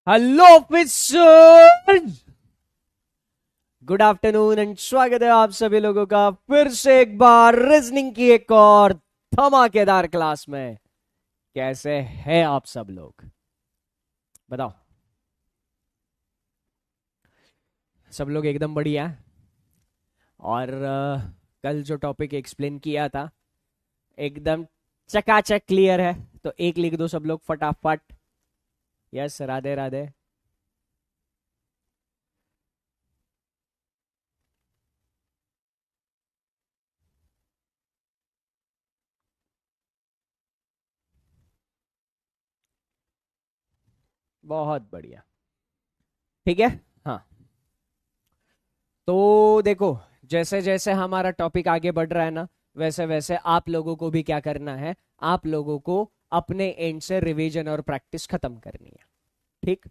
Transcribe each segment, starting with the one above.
Hello officers, good afternoon and स्वागत है आप सभी लोगों का फिर से एक बार रीजनिंग की एक और धमाकेदार क्लास में। कैसे हैं आप सब लोग, बताओ। सब लोग एकदम बढ़िया है। और कल जो टॉपिक एक्सप्लेन किया था एकदम चकाचक क्लियर है, तो एक लिख दो सब लोग फटाफट। यस, राधे राधे। बहुत बढ़िया, ठीक है। हाँ, तो देखो, जैसे जैसे हमारा टॉपिक आगे बढ़ रहा है ना, वैसे वैसे आप लोगों को भी क्या करना है, आप लोगों को अपने एंड से रिवीजन और प्रैक्टिस खत्म करनी है। ठीक।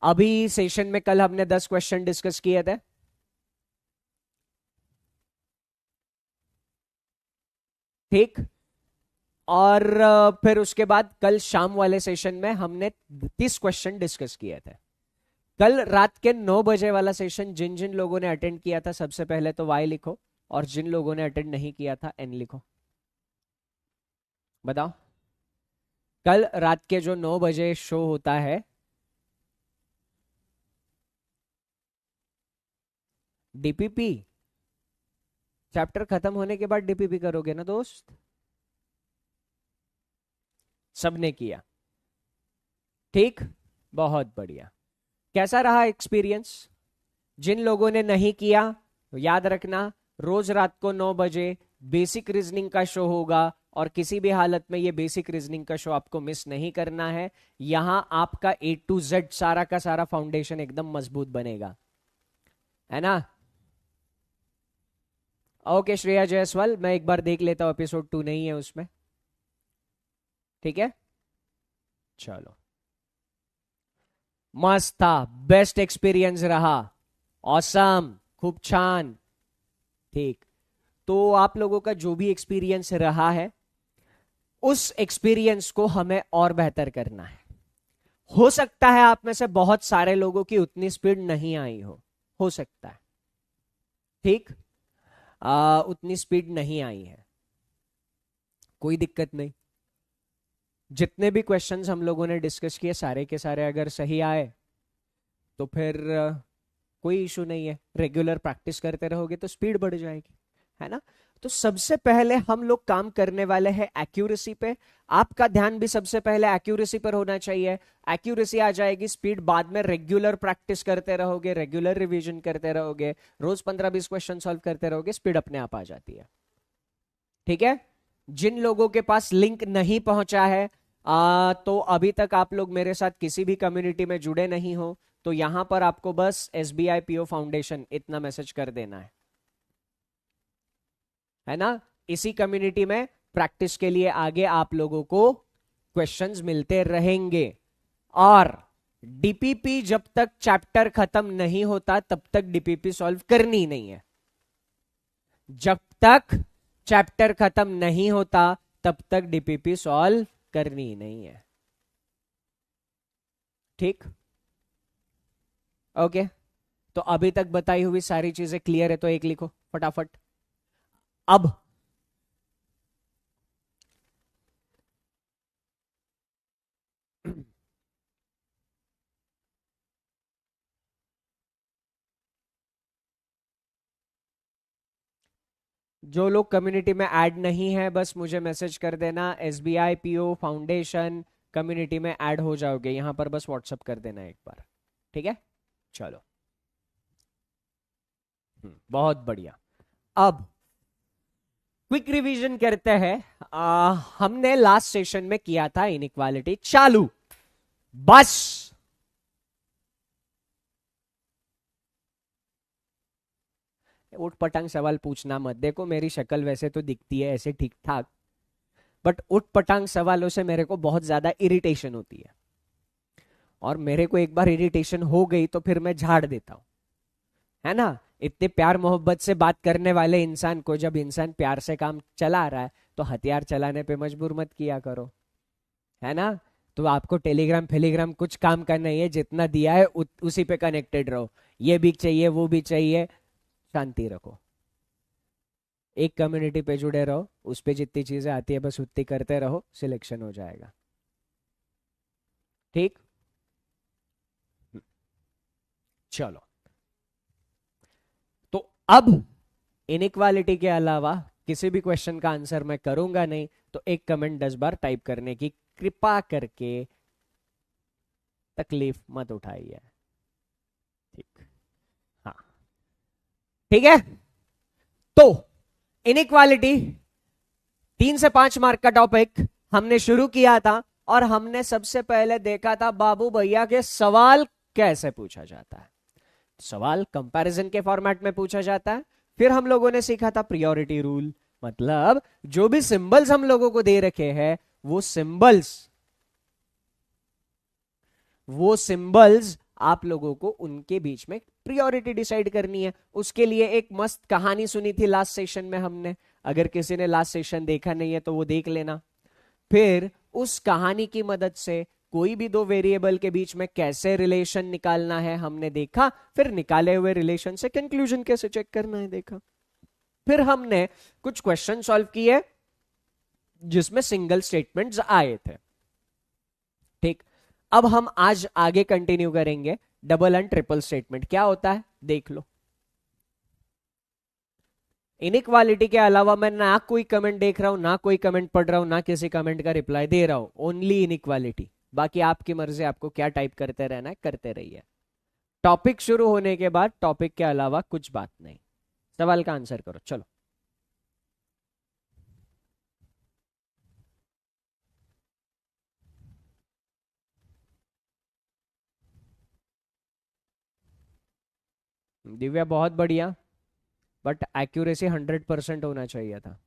अभी सेशन में कल हमने 10 क्वेश्चन डिस्कस किए थे। ठीक। और फिर उसके बाद कल शाम वाले सेशन में हमने 30 क्वेश्चन डिस्कस किए थे। कल रात के 9 बजे वाला सेशन जिन जिन लोगों ने अटेंड किया था, सबसे पहले तो वाई लिखो, और जिन लोगों ने अटेंड नहीं किया था एन लिखो। बताओ, कल रात के जो 9 बजे शो होता है, डीपीपी, चैप्टर खत्म होने के बाद डीपीपी करोगे ना दोस्त? सबने किया? ठीक, बहुत बढ़िया। कैसा रहा एक्सपीरियंस? जिन लोगों ने नहीं किया, तो याद रखना, रोज रात को 9 बजे बेसिक रीजनिंग का शो होगा, और किसी भी हालत में ये बेसिक रीजनिंग का शो आपको मिस नहीं करना है। यहां आपका A to Z सारा का सारा फाउंडेशन एकदम मजबूत बनेगा, है ना? ओके श्रेया जायसवाल, मैं एक बार देख लेता हूं, एपिसोड 2 नहीं है उसमें। ठीक है, चलो। मस्त था, बेस्ट एक्सपीरियंस रहा, ऑसम, खूब छान। ठीक। तो आप लोगों का जो भी एक्सपीरियंस रहा है, उस एक्सपीरियंस को हमें और बेहतर करना है। हो सकता है आप में से बहुत सारे लोगों की उतनी स्पीड नहीं आई हो सकता है। ठीक। उतनी स्पीड नहीं आई है, कोई दिक्कत नहीं। जितने भी क्वेश्चंस हम लोगों ने डिस्कस किए, सारे के सारे अगर सही आए तो फिर कोई इशू नहीं है। रेगुलर प्रैक्टिस करते रहोगे तो स्पीड बढ़ जाएगी, है ना? तो सबसे पहले हम लोग काम करने वाले हैं एक्यूरेसी पे। आपका ध्यान भी सबसे पहले एक्यूरेसी पर होना चाहिए। एक्यूरेसी आ जाएगी, स्पीड बाद में। रेगुलर प्रैक्टिस करते रहोगे, रेगुलर रिवीजन करते रहोगे, रोज 15-20 क्वेश्चन सॉल्व करते रहोगे, स्पीड अपने आप आ जाती है। ठीक है। जिन लोगों के पास लिंक नहीं पहुंचा है, तो अभी तक आप लोग मेरे साथ किसी भी कम्युनिटी में जुड़े नहीं हो, तो यहां पर आपको बस SBI PO फाउंडेशन इतना मैसेज कर देना है ना? इसी कम्युनिटी में प्रैक्टिस के लिए आगे आप लोगों को क्वेश्चंस मिलते रहेंगे। और डीपीपी जब तक चैप्टर खत्म नहीं होता तब तक डीपीपी सॉल्व करनी नहीं है। जब तक चैप्टर खत्म नहीं होता तब तक डीपीपी सॉल्व करनी नहीं है। ठीक, ओके। तो अभी तक बताई हुई सारी चीजें क्लियर है, तो एक लिखो फटाफट। अब जो लोग कम्युनिटी में ऐड नहीं है, बस मुझे मैसेज कर देना, SBI PO फाउंडेशन कम्युनिटी में ऐड हो जाओगे। यहां पर बस व्हाट्सअप कर देना एक बार, ठीक है? चलो, बहुत बढ़िया। अब क्विक रिवीजन करते हैं। हमने लास्ट सेशन में किया था इनइक्वालिटी चालू, बस। उठ पटांग सवाल पूछना मत। देखो, मेरी शक्ल वैसे तो दिखती है ऐसे ठीक ठाक, बट उठ पटांग सवालों से मेरे को बहुत ज्यादा इरिटेशन होती है, और मेरे को एक बार इरिटेशन हो गई तो फिर मैं झाड़ देता हूं, है ना? इतने प्यार मोहब्बत से बात करने वाले इंसान को जब इंसान प्यार से काम चला रहा है, तो हथियार चलाने पे मजबूर मत किया करो, है ना? तो आपको टेलीग्राम फेलीग्राम कुछ काम करना ही है, जितना दिया है उसी पे कनेक्टेड रहो। ये भी चाहिए वो भी चाहिए, शांति रखो, एक कम्युनिटी पे जुड़े रहो, उस पे जितनी चीजें आती है बस उतनी करते रहो, सिलेक्शन हो जाएगा। ठीक, चलो। तो अब इनइक्वालिटी के अलावा किसी भी क्वेश्चन का आंसर मैं करूंगा नहीं, तो एक कमेंट 10 बार टाइप करने की कृपा करके तकलीफ मत उठाइए। ठीक, हाँ, ठीक है। तो इनइक्वालिटी 3 से 5 मार्क का टॉपिक हमने शुरू किया था, और हमने सबसे पहले देखा था बाबू भैया के सवाल कैसे पूछा जाता है। सवाल कंपैरिजन के फॉर्मेट में पूछा जाता है। फिर हम लोगों ने सीखा था प्रियोरिटी रूल, मतलब जो भी सिंबल्स हम लोगों को दे रखे हैं वो सिंबल्स आप लोगों को उनके बीच में प्रियोरिटी डिसाइड करनी है। उसके लिए एक मस्त कहानी सुनी थी लास्ट सेशन में हमने, अगर किसी ने लास्ट सेशन देखा नहीं है तो वो देख लेना। फिर उस कहानी की मदद से कोई भी दो वेरिएबल के बीच में कैसे रिलेशन निकालना है हमने देखा। फिर निकाले हुए रिलेशन से कंक्लूजन कैसे चेक करना है देखा। फिर हमने कुछ क्वेश्चन सॉल्व किए जिसमें सिंगल स्टेटमेंट्स आए थे। ठीक, अब हम आज आगे कंटिन्यू करेंगे। डबल एंड ट्रिपल स्टेटमेंट क्या होता है देख लो। इनइक्वालिटी के अलावा मैं ना कोई कमेंट देख रहा हूं, ना कोई कमेंट पढ़ रहा हूं, ना किसी कमेंट का रिप्लाई दे रहा हूं, ओनली इनइक्वालिटी। बाकी आपकी मर्जी, आपको क्या टाइप करते रहना है करते रहिए। टॉपिक शुरू होने के बाद टॉपिक के अलावा कुछ बात नहीं, सवाल का आंसर करो। चलो, दिव्या बहुत बढ़िया, बट एक्यूरेसी 100% होना चाहिए था।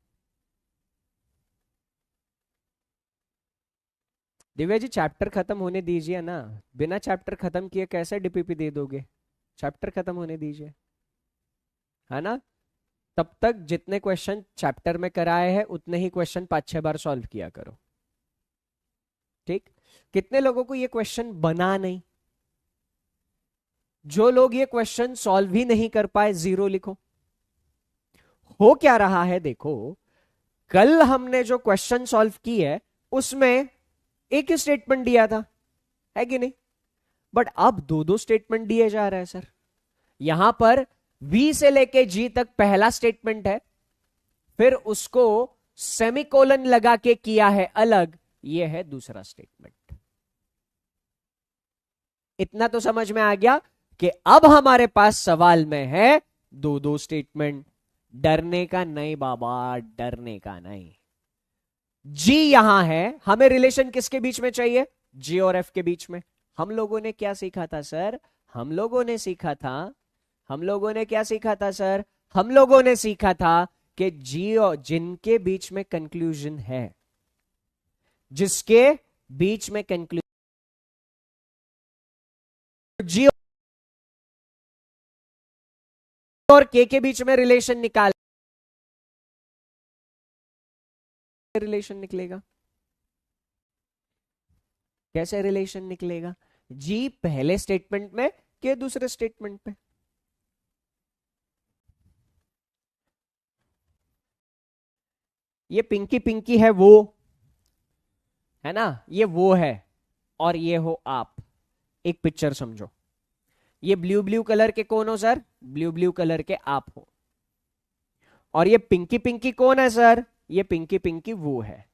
दिव्या जी चैप्टर खत्म होने दीजिए ना, बिना चैप्टर खत्म किए कैसे डीपीपी दे दोगे? चैप्टर खत्म होने दीजिए, है ना। तब तक जितने क्वेश्चन चैप्टर में कराए हैं उतने ही क्वेश्चन 5-6 बार सॉल्व किया करो। ठीक, कितने लोगों को ये क्वेश्चन बना नहीं? जो लोग ये क्वेश्चन सॉल्व ही नहीं कर पाए 0 लिखो। हो क्या रहा है देखो, कल हमने जो क्वेश्चन सॉल्व की है उसमें एक ही स्टेटमेंट दिया था, है कि नहीं? बट अब दो दो स्टेटमेंट दिए जा रहे हैं सर। यहां पर V से लेके G तक पहला स्टेटमेंट है, फिर उसको सेमीकोलन लगा के किया है अलग, ये है दूसरा स्टेटमेंट। इतना तो समझ में आ गया कि अब हमारे पास सवाल में है दो दो स्टेटमेंट। डरने का नहीं बाबा, डरने का नहीं। G यहां है, हमें रिलेशन किसके बीच में चाहिए? G और F के बीच में। हम लोगों ने क्या सीखा था सर? हम लोगों ने क्या सीखा था सर? हम लोगों ने सीखा था कि G और जिनके बीच में कंक्लूजन है, जिसके बीच में कंक्लूजन, G और K के बीच में रिलेशन निकाल, रिलेशन निकलेगा कैसे? रिलेशन निकलेगा G पहले स्टेटमेंट में, K दूसरे स्टेटमेंट पे। ये पिंकी पिंकी है वो, है ना, ये वो है, और ये हो आप। एक पिक्चर समझो, ये ब्लू ब्लू कलर के कौन हो सर? ब्लू ब्लू कलर के आप हो। और ये पिंकी पिंकी कौन है सर? ये पिंकी पिंकी वो है।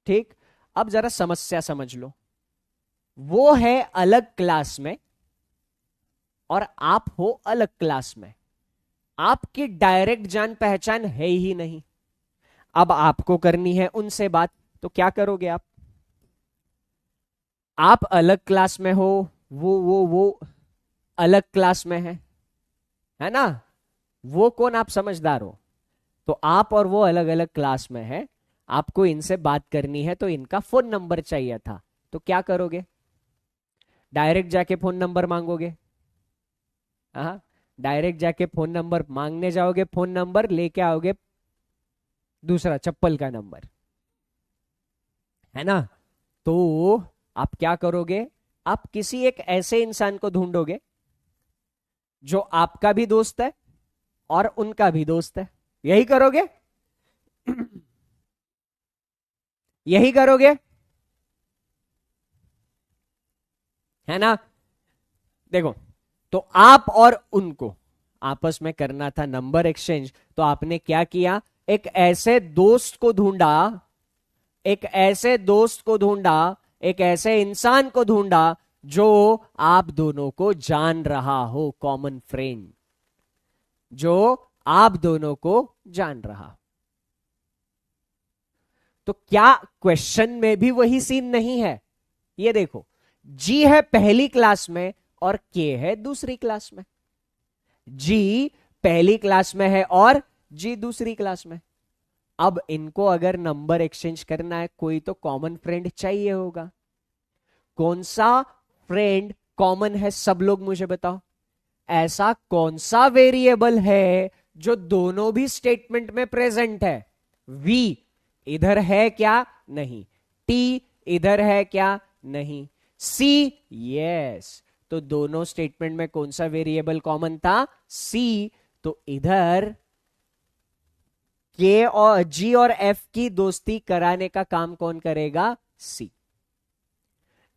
ठीक, अब जरा समस्या समझ लो। वो है अलग क्लास में और आप हो अलग क्लास में, आपकी डायरेक्ट जान पहचान है ही नहीं। अब आपको करनी है उनसे बात, तो क्या करोगे आप अलग क्लास में हो, वो अलग क्लास में है ना। वो कौन? आप समझदार हो, तो आप और वो अलग अलग क्लास में है, आपको इनसे बात करनी है, तो इनका फोन नंबर चाहिए था, तो क्या करोगे? डायरेक्ट जाके फोन नंबर मांगोगे? हाँ, डायरेक्ट जाके फोन नंबर मांगने जाओगे, फोन नंबर लेके आओगे दूसरा चप्पल का नंबर, है ना। तो आप क्या करोगे, आप किसी एक ऐसे इंसान को ढूंढोगे जो आपका भी दोस्त है और उनका भी दोस्त है। यही करोगे? यही करोगे, है ना? देखो, तो आप और उनको आपस में करना था नंबर एक्सचेंज, तो आपने क्या किया, एक ऐसे दोस्त को ढूंढा, एक ऐसे दोस्त को ढूंढा, एक ऐसे इंसान को ढूंढा जो आप दोनों को जान रहा हो, कॉमन फ्रेंड जो आप दोनों को जान रहा। तो क्या क्वेश्चन में भी वही सीन नहीं है? ये देखो, जी है पहली क्लास में और के है दूसरी क्लास में। जी पहली क्लास में है और जी दूसरी क्लास में। अब इनको अगर नंबर एक्सचेंज करना है, कोई तो कॉमन फ्रेंड चाहिए होगा। कौन सा फ्रेंड कॉमन है, सब लोग मुझे बताओ। ऐसा कौन सा वेरिएबल है जो दोनों भी स्टेटमेंट में प्रेजेंट है? वी इधर है क्या? नहीं। टी इधर है क्या? नहीं। सी, यस। तो दोनों स्टेटमेंट में कौन सा वेरिएबल कॉमन था? सी। तो इधर के और जी और एफ की दोस्ती कराने का काम कौन करेगा? सी।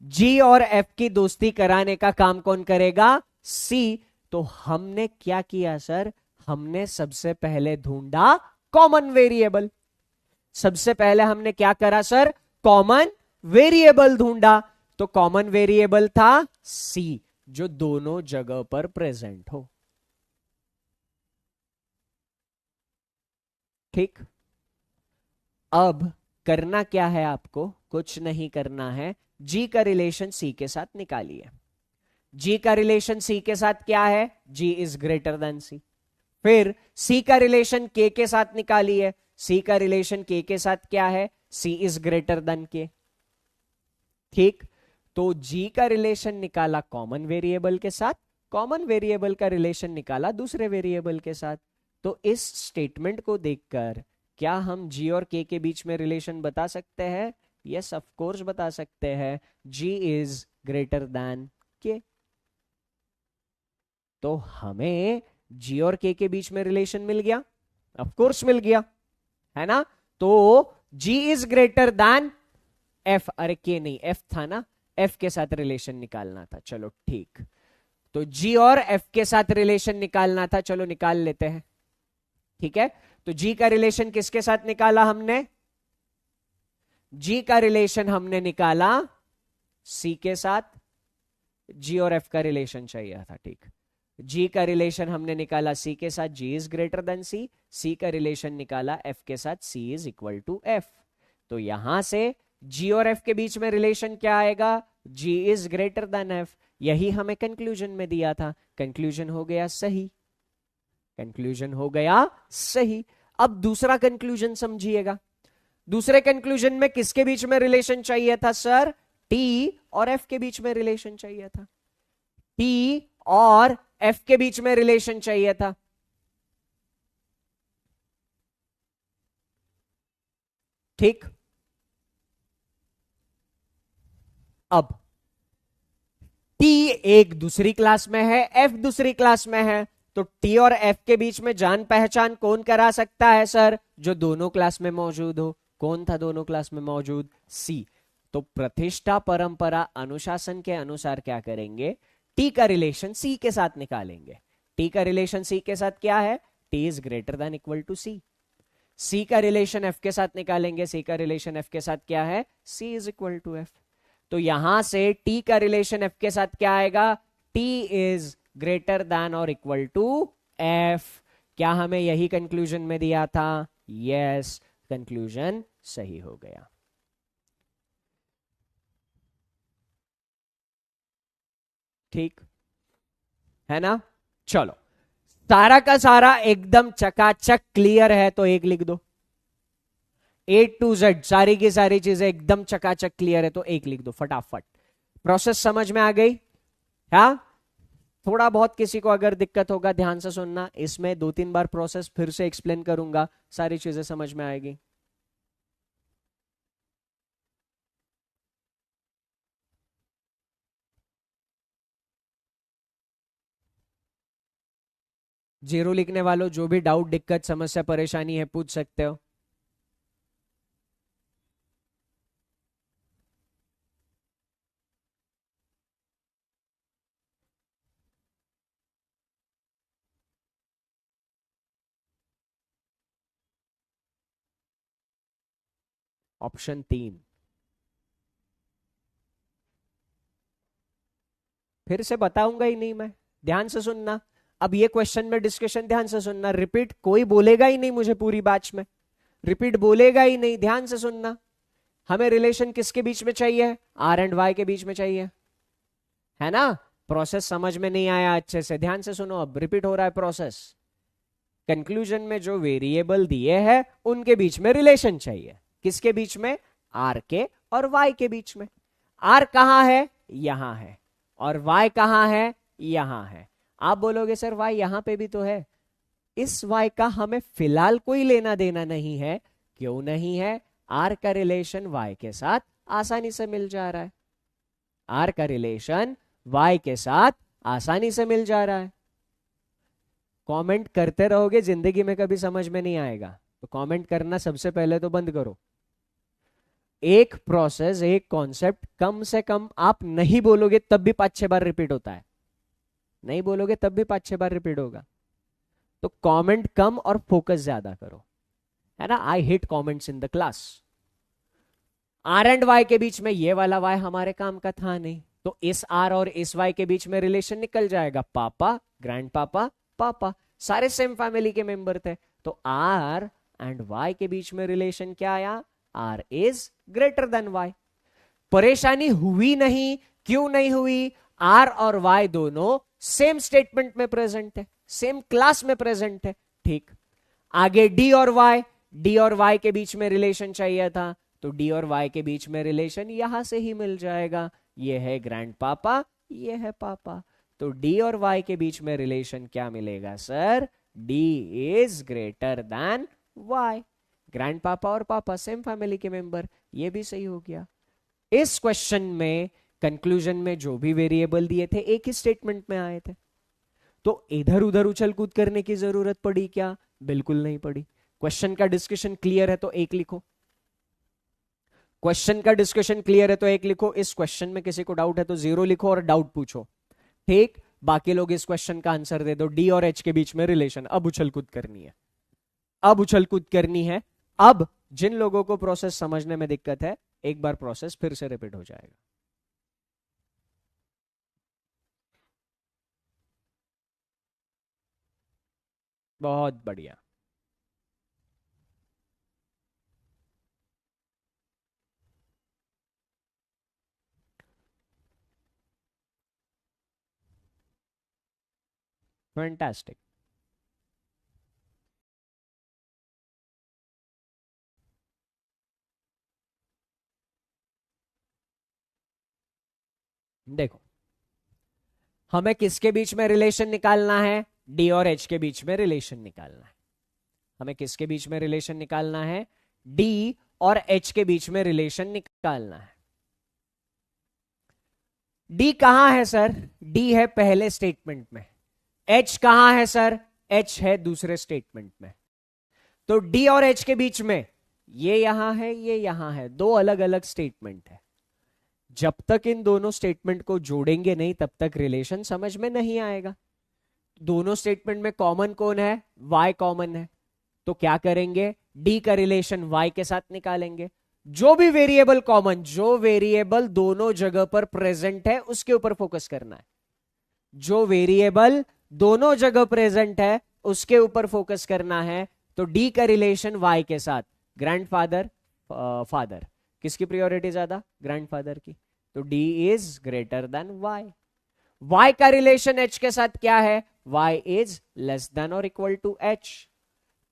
जी और एफ की दोस्ती कराने का काम कौन करेगा? सी। तो हमने क्या किया सर, हमने सबसे पहले ढूंढा कॉमन वेरिएबल। सबसे पहले हमने क्या करा सर? कॉमन वेरिएबल ढूंढा। तो कॉमन वेरिएबल था सी, जो दोनों जगह पर प्रेजेंट हो। ठीक। अब करना क्या है आपको? कुछ नहीं करना है। जी का रिलेशन सी के साथ निकालिए। जी का रिलेशन सी के साथ क्या है? जी इज ग्रेटर देन सी। फिर सी का रिलेशन के साथ निकालिए। सी का रिलेशन के साथ क्या है? सी इज ग्रेटर देन के। ठीक। तो जी का रिलेशन निकाला कॉमन वेरिएबल के साथ, कॉमन वेरिएबल का रिलेशन निकाला दूसरे वेरिएबल के साथ। तो इस स्टेटमेंट को देखकर क्या हम जी और के बीच में रिलेशन बता सकते हैं? यस, ऑफ कोर्स बता सकते हैं। जी इज ग्रेटर देन के। तो हमें जी और के बीच में रिलेशन मिल गया, ऑफ कोर्स मिल गया, है ना? तो जी इज ग्रेटर देन एफ। अरे के नहीं, एफ था ना, एफ के साथ रिलेशन निकालना था। चलो ठीक, तो जी और एफ के साथ रिलेशन निकालना था, चलो निकाल लेते हैं। ठीक है, तो जी का रिलेशन किसके साथ निकाला हमने? जी का रिलेशन हमने निकाला सी के साथ। जी और एफ का रिलेशन चाहिए था। ठीक, जी का रिलेशन हमने निकाला सी के साथ, जी is greater then C. C का रिलेशन निकाला एफ के साथ, सी इज इक्वल टू एफ। तो यहां से जी और एफ के बीच में रिलेशन क्या आएगा? G is greater then F. यही हमें कंक्लूजन में दिया था। कंक्लूजन हो गया सही, कंक्लूजन हो गया सही। अब दूसरा कंक्लूजन समझिएगा। दूसरे कंक्लूजन में किसके बीच में रिलेशन चाहिए था सर? टी और एफ के बीच में रिलेशन चाहिए था। टी और एफ के बीच में रिलेशन चाहिए था। ठीक। अब टी एक दूसरी क्लास में है, एफ दूसरी क्लास में है, तो टी और एफ के बीच में जान पहचान कौन करा सकता है सर? जो दोनों क्लास में मौजूद हो। कौन था दोनों क्लास में मौजूद? सी। तो प्रतिष्ठा परंपरा अनुशासन के अनुसार क्या करेंगे? टी का रिलेशन सी के साथ निकालेंगे। टी का रिलेशन सी के साथ क्या है? T is greater than equal to C. C का रिलेशन एफ के साथ निकालेंगे। सी का रिलेशन एफ के साथ क्या है? सी इज इक्वल टू एफ। तो यहां से टी का रिलेशन एफ के साथ क्या आएगा? टी इज ग्रेटर देन और इक्वल टू एफ। क्या हमें यही कंक्लूजन में दिया था? यस, कंक्लूजन सही हो गया। ठीक है ना? चलो, सारा का सारा एकदम चकाचक क्लियर है तो एक लिख दो। ए टू जेड सारी की सारी चीजें एकदम चकाचक क्लियर है तो एक लिख दो फटाफट। प्रोसेस समझ में आ गई? हाँ, थोड़ा बहुत किसी को अगर दिक्कत होगा ध्यान से सुनना, इसमें 2-3 बार प्रोसेस फिर से एक्सप्लेन करूंगा, सारी चीजें समझ में आएगी। जीरो लिखने वालों जो भी डाउट दिक्कत समस्या परेशानी है पूछ सकते हो। ऑप्शन 3। फिर से बताऊंगा ही नहीं मैं, ध्यान से सुनना। अब ये क्वेश्चन में डिस्कशन ध्यान से सुनना, रिपीट कोई बोलेगा ही नहीं मुझे पूरी बैच में, रिपीट बोलेगा ही नहीं, ध्यान से सुनना। हमें रिलेशन किसके बीच में चाहिए? आर एंड वाई के बीच में चाहिए, है ना? प्रोसेस समझ में नहीं आया अच्छे से, ध्यान से सुनो, अब रिपीट हो रहा है प्रोसेस। कंक्लूजन में जो वेरिएबल दिए हैं उनके बीच में रिलेशन चाहिए। किसके बीच में? आर के और वाई के बीच में। आर कहां है? यहां है। और वाई कहां है? यहां है। आप बोलोगे सर वाई यहां पे भी तो है। इस वाई का हमें फिलहाल कोई लेना देना नहीं है। क्यों नहीं है? आर का रिलेशन वाई के साथ आसानी से मिल जा रहा है। आर का रिलेशन वाई के साथ आसानी से मिल जा रहा है। कमेंट करते रहोगे जिंदगी में कभी समझ में नहीं आएगा, तो कमेंट करना सबसे पहले तो बंद करो। एक प्रोसेस, एक कॉन्सेप्ट कम से कम आप नहीं बोलोगे तब भी 5-6 बार रिपीट होता है, नहीं बोलोगे तब भी 5-6 बार रिपीट होगा। तो कमेंट कम और फोकस ज्यादा करो, है ना? I hit comments in the class. R and Y के बीच में ये वाला वाई हमारे काम का था नहीं, तो इस आर और इस वाई के बीच में रिलेशन निकल जाएगा। पापा, ग्रैंड पापा, पापा, सारे सेम फैमिली के मेंबर थे, तो आर एंड वाई के बीच में रिलेशन क्या आया? R is greater than Y. परेशानी हुई नहीं, क्यों नहीं हुई? आर और वाई दोनों सेम स्टेटमेंट में प्रेजेंट है, सेम क्लास में प्रेजेंट है, ठीक। आगे डी और वाई, डी और वाई के बीच में रिलेशन चाहिए था, तो डी और वाई के बीच में रिलेशन यहां से ही मिल जाएगा। ये है ग्रैंड पापा, ये है पापा, तो डी और वाई के बीच में रिलेशन क्या मिलेगा sir? D is greater than Y. Grandpapa और पापा सेम फैमिली के मेंबर, ये भी सही हो गया। इस क्वेश्चन में कंक्लूजन में जो भी वेरिएबल दिए थे एक ही स्टेटमेंट में आए थे, तो इधर उधर उछल कूद करने की जरूरत पड़ी क्या? बिल्कुल नहीं पड़ी। क्वेश्चन का डिस्कशन क्लियर है तो एक लिखो, क्वेश्चन का डिस्कशन क्लियर है तो एक लिखो। इस क्वेश्चन में किसी को डाउट है तो 0 लिखो और डाउट पूछो, ठीक। बाकी लोग इस क्वेश्चन का आंसर दे दो। डी और एच के बीच में रिलेशन, अब उछल कूद करनी है, अब उछल कूद करनी है। अब जिन लोगों को प्रोसेस समझने में दिक्कत है, एक बार प्रोसेस फिर से रिपीट हो जाएगा। बहुत बढ़िया। फैंटास्टिक। देखो, हमें किसके बीच में रिलेशन निकालना है? डी और एच के बीच में रिलेशन निकालना है। हमें किसके बीच में रिलेशन निकालना है? डी और एच के बीच में रिलेशन निकालना है। डी कहां है सर? डी है पहले स्टेटमेंट में। एच कहां है सर? एच है दूसरे स्टेटमेंट में। तो डी और एच के बीच में ये यहां है, ये यहां है, दो अलग अलग स्टेटमेंट है। जब तक इन दोनों स्टेटमेंट को जोड़ेंगे नहीं तब तक रिलेशन समझ में नहीं आएगा। दोनों स्टेटमेंट में कॉमन कौन है? वाई कॉमन है, तो क्या करेंगे? डी का रिलेशन वाई के साथ निकालेंगे। जो भी वेरिएबल कॉमन, जो वेरिएबल दोनों जगह पर प्रेजेंट है उसके ऊपर फोकस करना है। जो वेरिएबल दोनों जगह प्रेजेंट है उसके ऊपर फोकस करना है। तो डी का रिलेशन वाई के साथ, ग्रैंडफादर फादर, किसकी प्रियोरिटी ज्यादा? ग्रैंडफादर की, तो D is greater than Y. Y का रिलेशन एच के साथ क्या है? वाई इज लेस देन और इक्वल टू एच।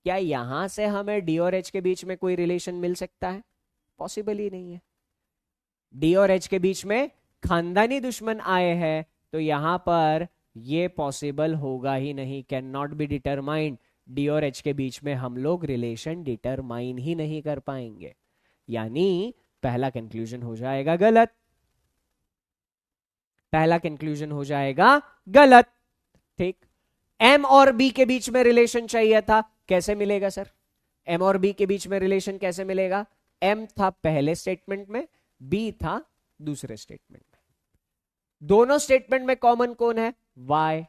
क्या यहां से हमें डी और एच के बीच में कोई रिलेशन मिल सकता है? पॉसिबल ही नहीं है। डी और एच के बीच में खानदानी दुश्मन आए हैं, तो यहां पर ये पॉसिबल होगा ही नहीं, can not be determined. D और एच के बीच में हम लोग रिलेशन डिटरमाइन ही नहीं कर पाएंगे, यानी पहला कंक्लूजन हो जाएगा गलत। पहला कंक्लूजन हो जाएगा गलत, ठीक। एम और बी के बीच में रिलेशन चाहिए था, कैसे मिलेगा सर? एम और बी के बीच में रिलेशन कैसे मिलेगा? एम था पहले स्टेटमेंट में, बी था दूसरे स्टेटमेंट में, दोनों स्टेटमेंट में कॉमन कौन है? वाई।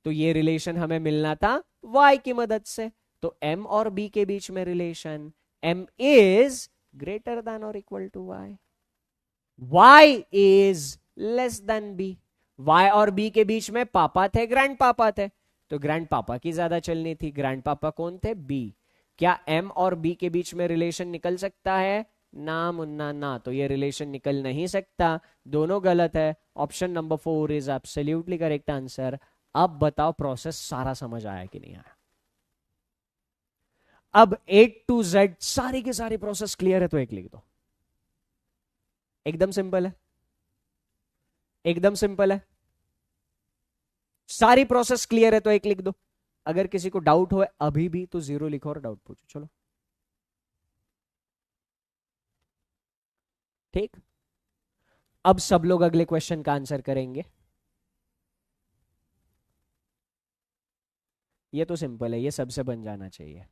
तो ये रिलेशन हमें मिलना था वाई की मदद से। तो एम और बी के बीच में relation, M is greater than और equal to Y, Y is less than B. Y और बी के बीच में पापा थे, ग्रैंड पापा थे, तो ग्रैंड पापा की ज्यादा चलनी थी। ग्रैंड पापा कौन थे? बी। क्या एम और बी के बीच में रिलेशन निकल सकता है? ना मुन्ना ना, तो ये रिलेशन निकल नहीं सकता, दोनों गलत है। Option number 4 is absolutely correct answer. अब बताओ प्रोसेस सारा समझ आया कि नहीं आया? अब A to Z सारी की सारी प्रोसेस क्लियर है तो एक लिख दो। एकदम सिंपल है, एकदम सिंपल है, सारी प्रोसेस क्लियर है तो एक लिख दो। अगर किसी को डाउट हो अभी भी तो 0 लिखो और डाउट पूछो। चलो ठीक। अब सब लोग अगले क्वेश्चन का आंसर करेंगे। ये तो सिंपल है, ये सबसे बन जाना चाहिए।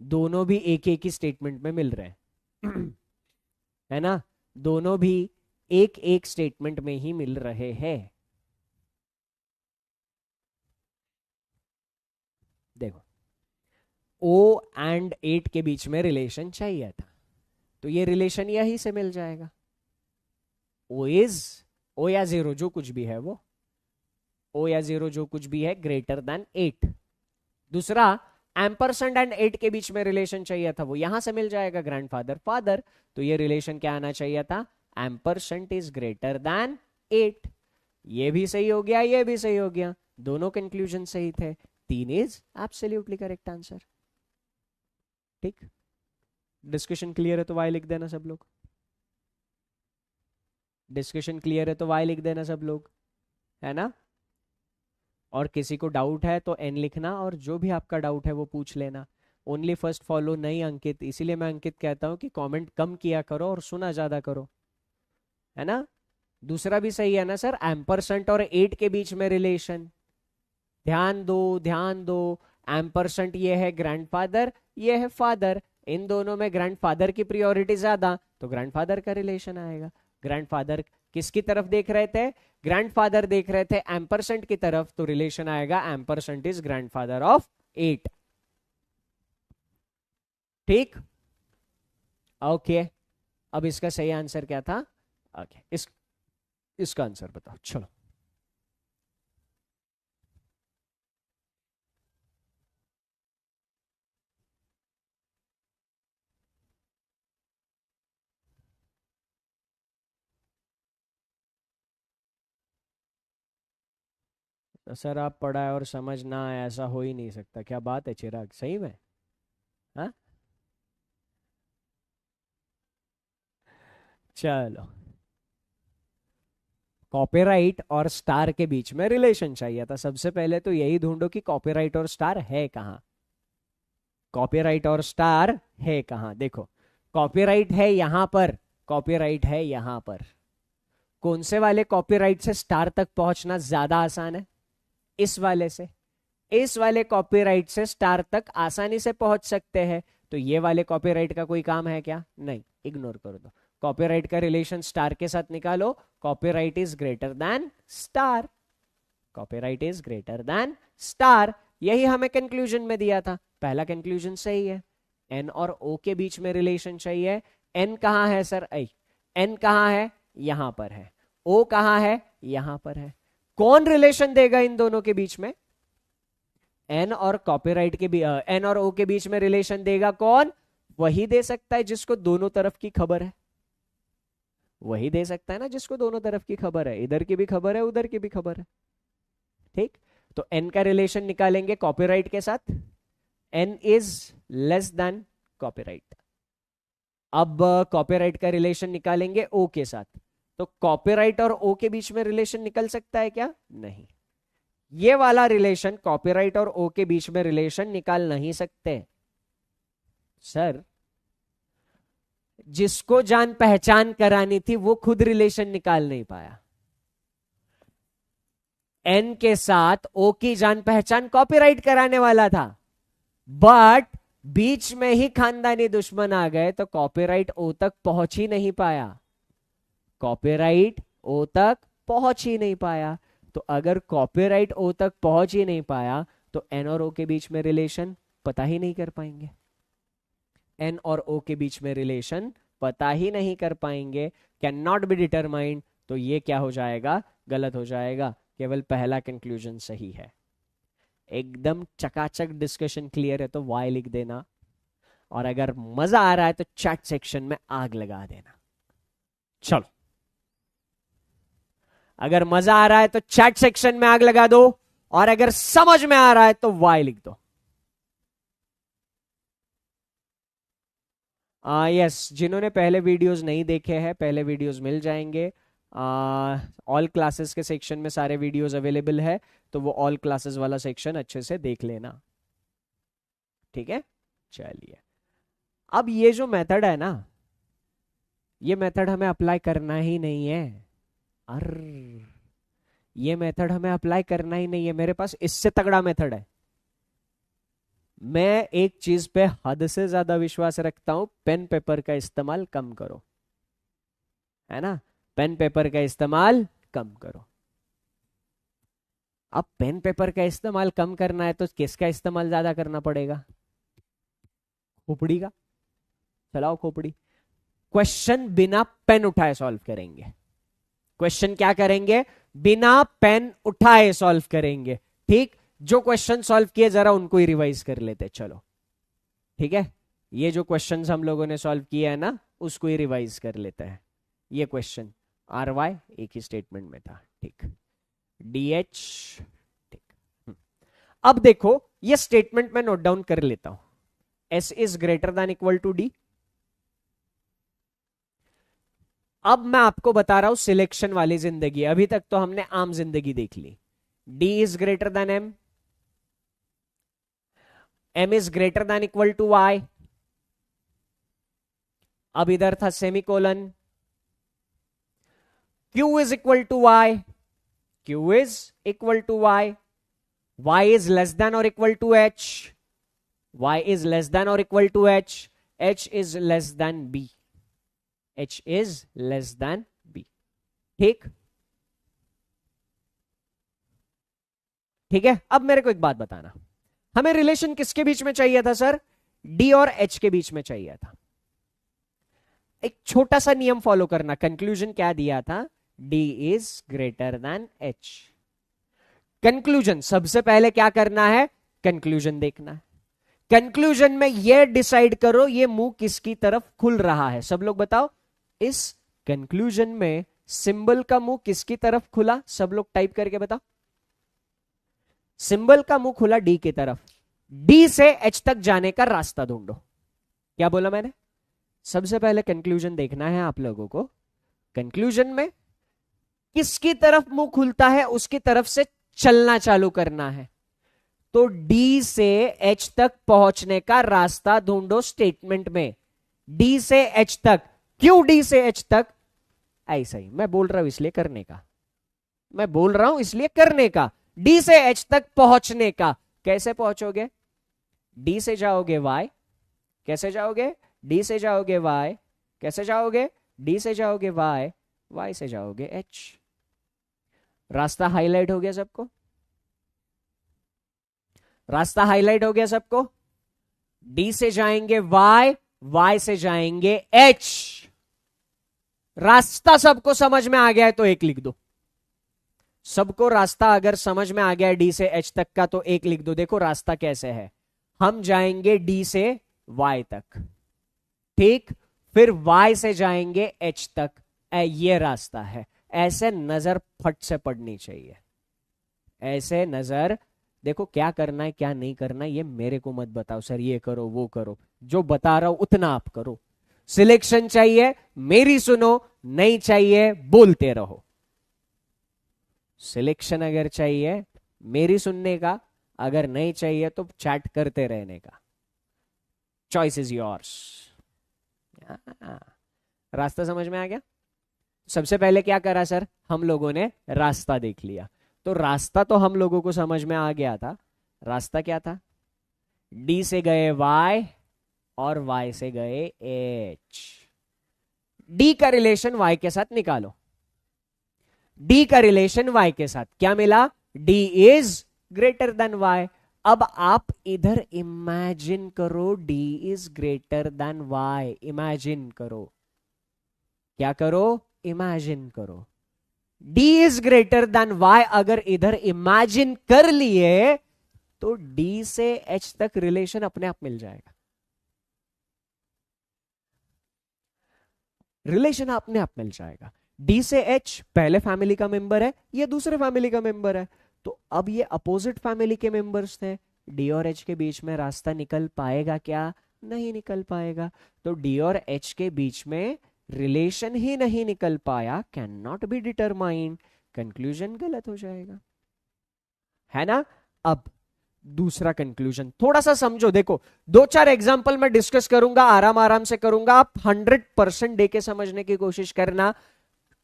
दोनों भी एक एक ही स्टेटमेंट में मिल रहे हैं है ना, दोनों भी एक एक स्टेटमेंट में ही मिल रहे हैं। देखो ओ एंड 8 के बीच में रिलेशन चाहिए था, तो ये रिलेशन यही से मिल जाएगा। ओ इज, ओ या 0 जो कुछ भी है वो, ओ या 0 जो कुछ भी है ग्रेटर देन 8। दूसरा एम्परसेंड एंड 8 के बीच में रिलेशन चाहिए था, वो यहां से मिल जाएगा, ग्रैंडफादर फादर। तो ये रिलेशन क्या आना चाहिए था? Ampersand is greater then 8। ये भी सही हो गया, ये भी सही हो गया, दोनों कंक्लूजन सही थे। 3 इज एब्सोल्युटली करेक्ट आंसर। ठीक, डिस्कशन क्लियर है तो वाई लिख देना सब लोग। डिस्कशन क्लियर है तो वाई लिख देना सब लोग, है ना? और किसी को डाउट है तो एन लिखना, और जो भी आपका डाउट है वो पूछ लेना। ओनली फर्स्ट फॉलो नहीं अंकित, इसीलिए मैं अंकित कहता हूं कि कमेंट कम किया करो और सुना ज्यादा करो, है ना? दूसरा भी सही है ना सर, एम्परसेंट और 8 के बीच में रिलेशन। ध्यान दो, ध्यान दो, एम्परसेंट ये है ग्रैंडफादर, ये है फादर, इन दोनों में ग्रैंडफादर की प्रियोरिटी ज्यादा, तो ग्रैंडफादर का रिलेशन आएगा। ग्रैंडफादर किसकी तरफ देख रहे थे? ग्रैंडफादर देख रहे थे एम्परसेंट की तरफ, तो रिलेशन आएगा एम्परसेंट इज ग्रैंडफादर ऑफ 8। ठीक, ओके। अब इसका सही आंसर क्या था? ओके, इसका आंसर बताओ चलो। तो सर आप पढ़ाए और समझ ना आए, ऐसा हो ही नहीं सकता, क्या बात है चिराग, सही में? हाँ, चलो। कॉपीराइट और स्टार के बीच में रिलेशन चाहिए था, सबसे पहले तो यही ढूंढो कि कॉपीराइट और स्टार है कहाँ। कॉपीराइट और स्टार है कहाँ? देखो, कॉपीराइट है यहां पर, कॉपीराइट है यहां पर। कौन से वाले कॉपीराइट से स्टार तक पहुंचना ज्यादा आसान है? इस वाले से। इस वाले कॉपीराइट से स्टार तक आसानी से पहुंच सकते हैं, तो ये वाले कॉपीराइट का कोई काम है क्या? नहीं, इग्नोर कर दो। कॉपीराइट का रिलेशन स्टार के साथ निकालो, copyright is greater then star, copyright is greater then star. यही हमें कंक्लूजन में दिया था, पहला कंक्लूजन सही है। एन और ओ के बीच में रिलेशन चाहिए। एन कहां है सर? आई, एन कहां है? यहां पर है। ओ कहां है? यहां पर है। कौन रिलेशन देगा इन दोनों के बीच में? एन और कॉपीराइट के भी एन और ओ के बीच में रिलेशन देगा कौन? वही दे सकता है जिसको दोनों तरफ की खबर है, वही दे सकता है ना जिसको दोनों तरफ की खबर है, इधर की भी खबर है उधर की भी खबर है। ठीक, तो एन का रिलेशन निकालेंगे कॉपीराइट के साथ, N is less than copyright. अब कॉपीराइट का रिलेशन निकालेंगे ओ के साथ, तो कॉपीराइट और ओ के बीच में रिलेशन निकल सकता है क्या? नहीं, ये वाला रिलेशन कॉपीराइट और ओ के बीच में रिलेशन निकाल नहीं सकते सर। जिसको जान पहचान करानी थी वो खुद रिलेशन निकाल नहीं पाया। एन के साथ ओ की जान पहचान कॉपीराइट कराने वाला था, बट बीच में ही खानदानी दुश्मन आ गए तो कॉपीराइट ओ तक पहुंच ही नहीं पाया, कॉपीराइट ओ तक पहुंच ही नहीं पाया। तो अगर कॉपीराइट ओ तक पहुंच ही नहीं पाया तो एन और ओ के बीच में रिलेशन पता ही नहीं कर पाएंगे, एन और ओ के बीच में रिलेशन पता ही नहीं कर पाएंगे, कैन नॉट बी डिटरमाइंड। तो ये क्या हो जाएगा, गलत हो जाएगा, केवल पहला कंक्लूजन सही है। एकदम चकाचक डिस्कशन क्लियर है तो वाई लिख देना, और अगर मजा आ रहा है तो चैट सेक्शन में आग लगा देना। चलो, अगर मजा आ रहा है तो चैट सेक्शन में आग लगा दो, और अगर समझ में आ रहा है तो वाई लिख दो। यस, जिन्होंने पहले वीडियोस नहीं देखे हैं, पहले वीडियोस मिल जाएंगे। ऑल क्लासेस के सेक्शन में सारे वीडियोस अवेलेबल है, तो वो ऑल क्लासेस वाला सेक्शन अच्छे से देख लेना, ठीक है। चलिए, अब ये जो मेथड है ना, ये मेथड हमें अप्लाई करना ही नहीं है। ये मेथड हमें अप्लाई करना ही नहीं है, मेरे पास इससे तगड़ा मेथड है। मैं एक चीज पे हद से ज्यादा विश्वास रखता हूं, पेन पेपर का इस्तेमाल कम करो, है ना, पेन पेपर का इस्तेमाल कम करो। अब पेन पेपर का इस्तेमाल कम करना है तो किसका इस्तेमाल ज्यादा करना पड़ेगा, खोपड़ी का। चलाओ खोपड़ी। क्वेश्चन बिना पेन उठाए सॉल्व करेंगे, क्वेश्चन क्या करेंगे, बिना पेन उठाए सॉल्व करेंगे, ठीक। जो क्वेश्चन सॉल्व किए जरा उनको ही रिवाइज कर लेते, चलो ठीक है। ये जो क्वेश्चंस हम लोगों ने सॉल्व किया है ना, उसको ही रिवाइज कर लेते हैं। ये क्वेश्चन आर वाई एक ही स्टेटमेंट में था, ठीक, डी एच, ठीक। अब देखो, ये स्टेटमेंट मैं नोट डाउन कर लेता हूं, S is greater than equal to D. अब मैं आपको बता रहा हूं सिलेक्शन वाली जिंदगी, अभी तक तो हमने आम जिंदगी देख ली। D is greater than M, M is greater than equal to Y. अब इधर था semicolon, Q is equal to Y, Q is equal to Y, Y is less than और equal to H, Y is less than और equal to H, H is less than B, H is less than B, ठीक। ठीक है, अब मेरे को एक बात बताना, हमें रिलेशन किसके बीच में चाहिए था सर, डी और एच के बीच में चाहिए था। एक छोटा सा नियम फॉलो करना, कंक्लूजन क्या दिया था, D is greater then H. Conclusion सबसे पहले क्या करना है, कंक्लूजन देखना है। कंक्लूजन में यह डिसाइड करो ये मुंह किसकी तरफ खुल रहा है, सब लोग बताओ, इस कंक्लूजन में सिंबल का मुंह किसकी तरफ खुला, सब लोग टाइप करके बताओ। सिंबल का मुंह खुला डी की तरफ, डी से एच तक जाने का रास्ता ढूंढो। क्या बोला मैंने, सबसे पहले कंक्लूजन देखना है आप लोगों को, कंक्लूजन में किसकी तरफ मुंह खुलता है उसकी तरफ से चलना चालू करना है। तो डी से एच तक पहुंचने का रास्ता ढूंढो स्टेटमेंट में, डी से एच तक। क्यों डी से एच तक, ऐसा ही मैं बोल रहा हूं इसलिए करने का, मैं बोल रहा हूं इसलिए करने का, डी से एच तक पहुंचने का। कैसे पहुंचोगे, डी से जाओगे वाई, कैसे जाओगे, डी से जाओगे वाई, कैसे जाओगे, डी से जाओगे वाई, वाई से जाओगे एच। रास्ता हाईलाइट हो गया सबको, रास्ता हाईलाइट हो गया सबको। डी से जाएंगे वाई, वाई से जाएंगे एच। रास्ता सबको समझ में आ गया है तो एक लिख दो, सबको रास्ता अगर समझ में आ गया है डी से एच तक का तो एक लिख दो। देखो रास्ता कैसे है, हम जाएंगे डी से वाई तक, ठीक, फिर वाई से जाएंगे एच तक, ये रास्ता है। ऐसे नजर फट से पड़नी चाहिए, ऐसे नजर, देखो क्या करना है क्या नहीं करना ये मेरे को मत बताओ सर ये करो वो करो, जो बता रहा हूं उतना आप करो। सिलेक्शन चाहिए मेरी सुनो, नहीं चाहिए बोलते रहो। सिलेक्शन अगर चाहिए मेरी सुनने का, अगर नहीं चाहिए तो चैट करते रहने का, चॉइस इज योर्स। रास्ता समझ में आ गया। सबसे पहले क्या करा सर, हम लोगों ने रास्ता देख लिया, तो रास्ता तो हम लोगों को समझ में आ गया था। रास्ता क्या था? डी से गए वाई और वाई से गए एच। डी का रिलेशन वाई के साथ निकालो। डी का रिलेशन वाई के साथ क्या मिला? D is greater than Y. अब आप इधर इमेजिन करो D is greater than Y. Imagine करो। क्या करो? इमेजिन करो। D is greater than Y अगर इधर इमेजिन कर लिए तो डी से एच तक रिलेशन अपने आप मिल जाएगा। रिलेशन अपने आप मिल जाएगा। डी से एच पहले फैमिली का मेंबर है, ये दूसरे फैमिली का मेंबर है। तो अब ये अपोजिट फैमिली के मेंबर्स थे। डी और एच के बीच में रास्ता निकल पाएगा क्या? नहीं निकल पाएगा। तो डी और एच के बीच में रिलेशन ही नहीं निकल पाया, can not be determined. Conclusion गलत हो जाएगा, है ना। अब दूसरा कंक्लूजन थोड़ा सा समझो। देखो 2-4 एग्जांपल मैं डिस्कस करूंगा, आराम आराम से करूंगा। आप 100% दे के समझने की कोशिश करना,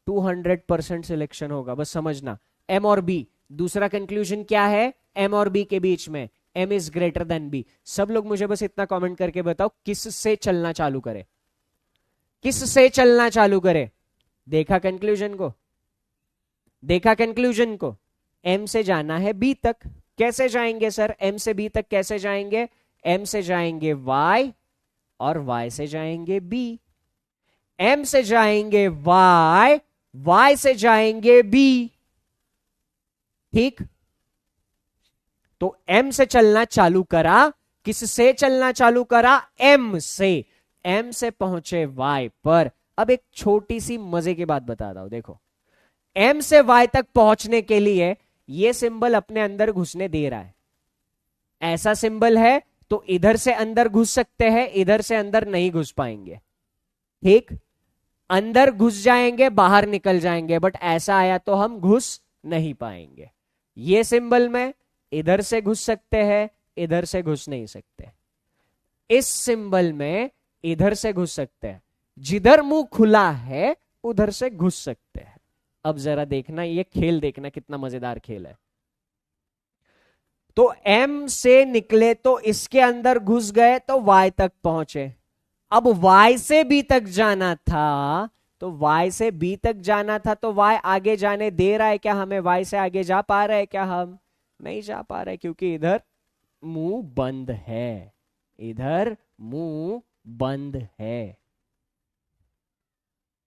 200% सिलेक्शन होगा, बस समझना। एम और बी, दूसरा कंक्लूजन क्या है? एम और बी के बीच में M is greater than B. सब लोग मुझे बस इतना कमेंट करके बताओ किससे चलना चालू करे, किससे चलना चालू करे। देखा कंक्लूजन को? देखा कंक्लूजन को? एम से जाना है बी तक। कैसे जाएंगे सर? एम से बी तक कैसे जाएंगे? एम से जाएंगे वाई और वाई से जाएंगे बी। एम से जाएंगे वाई, वाई से जाएंगे बी। ठीक, तो एम से चलना चालू करा। किससे चलना चालू करा? एम से। एम से पहुंचे वाई पर। अब एक छोटी सी मजे की बात बताता हूं। देखो एम से वाई तक पहुंचने के लिए ये सिंबल अपने अंदर घुसने दे रहा है। ऐसा सिंबल है तो इधर से अंदर घुस सकते हैं, इधर से अंदर नहीं घुस पाएंगे। ठीक, अंदर घुस जाएंगे, बाहर निकल जाएंगे, बट ऐसा आया तो हम घुस नहीं पाएंगे। ये सिंबल में इधर से घुस सकते हैं, इधर से घुस नहीं सकते। इस सिंबल में इधर से घुस सकते हैं, जिधर मुंह खुला है उधर से घुस सकते हैं। अब जरा देखना, ये खेल देखना कितना मजेदार खेल है। तो एम से निकले तो इसके अंदर घुस गए तो वाई तक पहुंचे। अब वाई से बी तक जाना था, तो वाई से बी तक जाना था, तो वाई आगे जाने दे रहा है क्या हमें? वाई से आगे जा पा रहे हैं क्या? हम नहीं जा पा रहे, क्योंकि इधर मुंह बंद है। इधर मुंह बंद है।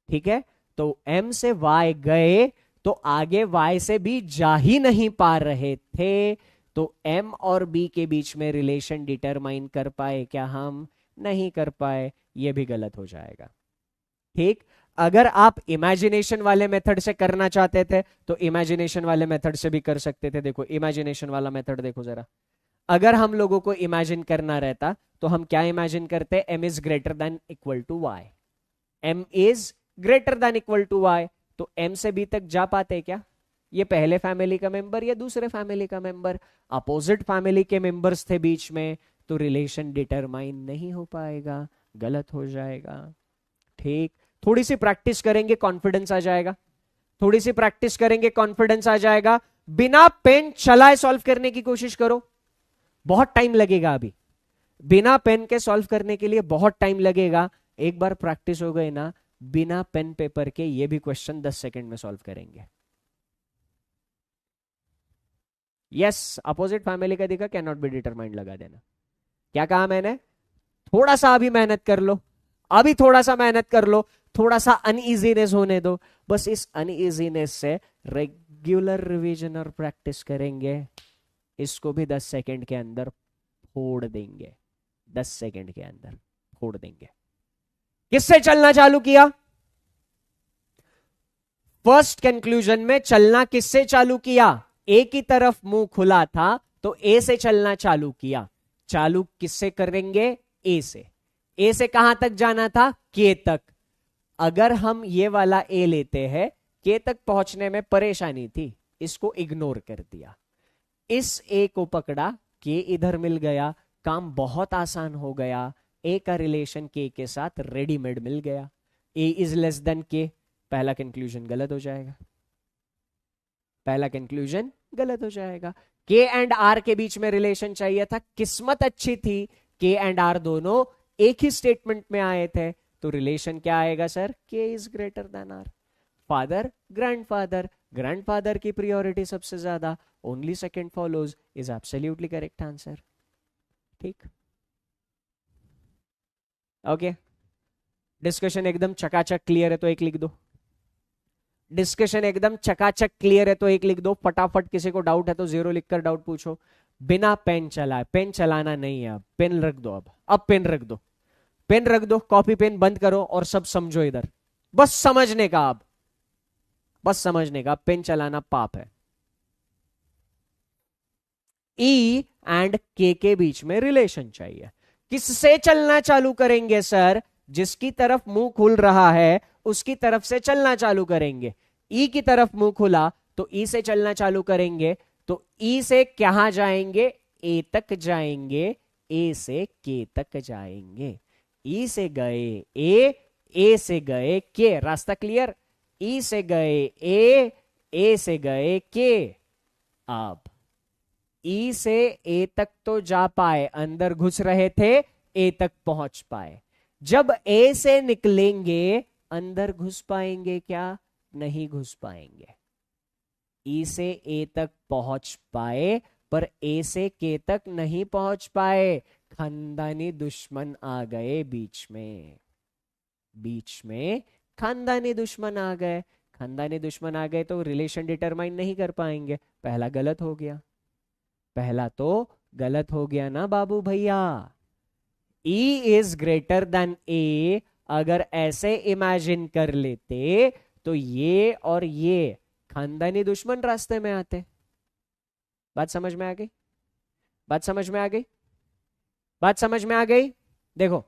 ठीक है, तो एम से वाई गए तो आगे वाई से बी जा ही नहीं पा रहे थे। तो एम और बी के बीच में रिलेशन डिटरमाइन कर पाए क्या? हम नहीं कर पाए। ये भी गलत हो जाएगा। ठीक, अगर आप इमेजिनेशन वाले मेथड से करना चाहते थे तो इमेजिनेशन वाले मेथड से भी कर सकते थे। देखो इमेजिनेशन वाला मेथड देखो जरा। अगर हम लोगों को इमेजिन करना रहता तो हम क्या इमेजिन करते? M is greater than equal to Y. M is greater than equal to Y. तो एम से बी तक जा पाते क्या? ये पहले फैमिली का मेंबर या दूसरे फैमिली का मेंबर? अपोजिट फैमिली के मेंबर्स थे बीच में, तो रिलेशन डिटरमाइन नहीं हो पाएगा, गलत हो जाएगा। ठीक, थोड़ी सी प्रैक्टिस करेंगे कॉन्फिडेंस आ जाएगा। थोड़ी सी प्रैक्टिस करेंगे कॉन्फिडेंस आ जाएगा। बिना पेन चलाए सॉल्व करने की कोशिश करो, बहुत टाइम लगेगा। अभी बिना पेन के सॉल्व करने के लिए बहुत टाइम लगेगा। एक बार प्रैक्टिस हो गई ना, बिना पेन पेपर के ये भी क्वेश्चन 10 सेकंड में सॉल्व करेंगे। यस, अपोजिट फैमिली का दिखा, कैन नॉट बी डिटरमाइंड लगा देना। क्या कहा मैंने? थोड़ा सा अभी मेहनत कर लो, अभी थोड़ा सा मेहनत कर लो, थोड़ा सा अनइजीनेस होने दो। बस इस अनइजीनेस से रेगुलर रिवीजन और प्रैक्टिस करेंगे, इसको भी 10 सेकंड के अंदर फोड़ देंगे। 10 सेकंड के अंदर फोड़ देंगे। किससे चलना चालू किया? फर्स्ट कंक्लूजन में चलना किससे चालू किया? ए की तरफ मुंह खुला था तो ए से चलना चालू किया। चालू किससे करेंगे? ए से। ए से कहां तक जाना था? के तक। अगर हम ये वाला ए लेते हैं, के तक पहुंचने में परेशानी थी, इसको इग्नोर कर दिया। इस ए को पकड़ा, के इधर मिल गया, काम बहुत आसान हो गया। ए का रिलेशन के साथ रेडीमेड मिल गया। ए इज लेस देन के, पहला कंक्लूजन गलत हो जाएगा। पहला कंक्लूजन गलत हो जाएगा। के एंड आर के बीच में रिलेशन चाहिए था, किस्मत अच्छी थी के एंड आर दोनों एक ही स्टेटमेंट में आए थे, तो रिलेशन क्या आएगा sir, K is greater than R. Father grandfather, grandfather की प्रियोरिटी सबसे ज्यादा, only second follows is absolutely correct answer. ठीक, ओके। डिस्कशन एकदम चकाचक क्लियर है तो एक लिख दो। डिस्कशन एकदम चकाचक क्लियर है तो एक लिख दो फटाफट। किसी को डाउट है तो 0 लिखकर डाउट पूछो। बिना पेन चलाए, पेन चलाना नहीं है अब, पेन रख दो। अब पेन रख दो, पेन रख दो, कॉपी पेन बंद करो और सब समझो इधर। बस समझने का, अब बस समझने का, पेन चलाना पाप है। ई एंड के बीच में रिलेशन चाहिए। किससे चलना चालू करेंगे सर, जिसकी तरफ मुंह खुल रहा है उसकी तरफ से चलना चालू करेंगे। ई की तरफ मुंह खुला तो ई से चलना चालू करेंगे, तो ई से कहां जाएंगे, ए तक जाएंगे, ए से के तक जाएंगे। ई से गए ए से गए के, रास्ता क्लियर। ई से गए ए से गए के। अब ई से ए तक तो जा पाए, अंदर घुस रहे थे, ए तक पहुंच पाए। जब ए से निकलेंगे अंदर घुस पाएंगे क्या, नहीं घुस पाएंगे। ई से ए तक पहुंच पाए पर ए से के तक नहीं पहुंच पाए, खानदानी दुश्मन आ गए बीच में। बीच में खानदानी दुश्मन आ गए, खानदानी दुश्मन आ गए तो रिलेशन डिटरमाइन नहीं कर पाएंगे। पहला गलत हो गया, पहला तो गलत हो गया ना बाबू भैया। E is greater than A अगर ऐसे इमेजिन कर लेते तो ये और ये खानदानी दुश्मन रास्ते में आते। बात समझ में आ गई, बात समझ में आ गई, बात समझ में आ गई। देखो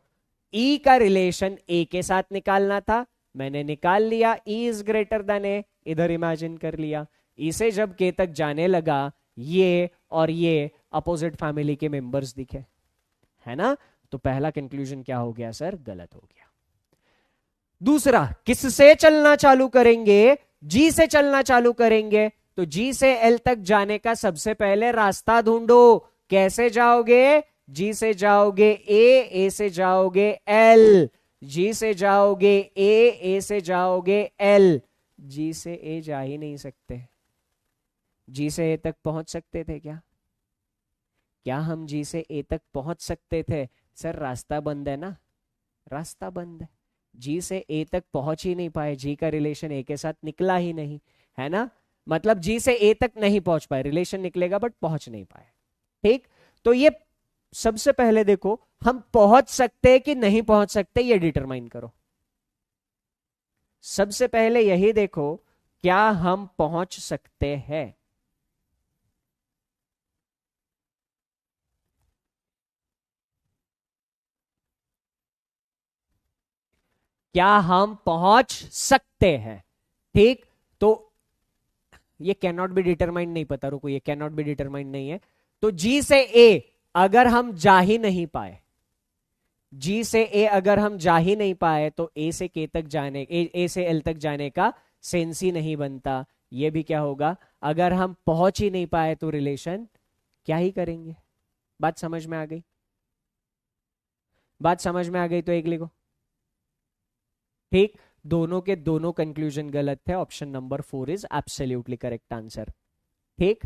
E का रिलेशन ए के साथ निकालना था, मैंने निकाल लिया। E is greater than A, इधर इमेजिन कर लिया। E से जब के तक जाने लगा, ये और ये अपोजिट फैमिली के मेंबर्स दिखे, है ना, तो पहला कंक्लूजन क्या हो गया सर, गलत हो गया। दूसरा, किससे चलना चालू करेंगे, जी से चलना चालू करेंगे, तो जी से एल तक जाने का सबसे पहले रास्ता ढूंढो। कैसे जाओगे, जी से जाओगे ए से जाओगे एल, जी से जाओगे ए से जाओगे एल। जी से ए जा ही नहीं सकते, जी से ए तक पहुंच सकते थे क्या, क्या हम जी से ए तक पहुंच सकते थे सर, रास्ता बंद है ना, रास्ता बंद है। जी से ए तक पहुंच ही नहीं पाए, जी का रिलेशन ए के साथ निकला ही नहीं, है ना, मतलब जी से ए तक नहीं पहुंच पाए, रिलेशन निकलेगा बट पहुंच नहीं पाए। ठीक, तो ये सबसे पहले देखो हम पहुंच सकते कि नहीं पहुंच सकते, ये डिटरमाइन करो। सबसे पहले यही देखो, क्या हम पहुंच सकते हैं। क्या हम पहुंच सकते हैं, ठीक। तो ये कैन नॉट बी डिटरमाइंड नहीं, पता, रुको, ये कैन नॉट बी डिटरमाइंड नहीं है। तो जी से ए अगर हम जा ही नहीं पाए, जी से ए अगर हम जा ही नहीं पाए तो ए से के तक जाने, ए से एल तक जाने का सेंस ही नहीं बनता। ये भी क्या होगा, अगर हम पहुंच ही नहीं पाए तो रिलेशन क्या ही करेंगे। बात समझ में आ गई, बात समझ में आ गई तो एक लिखो। ठीक, दोनों के दोनों कंक्लूजन गलत थे, option number 4 is absolutely correct answer. ठीक,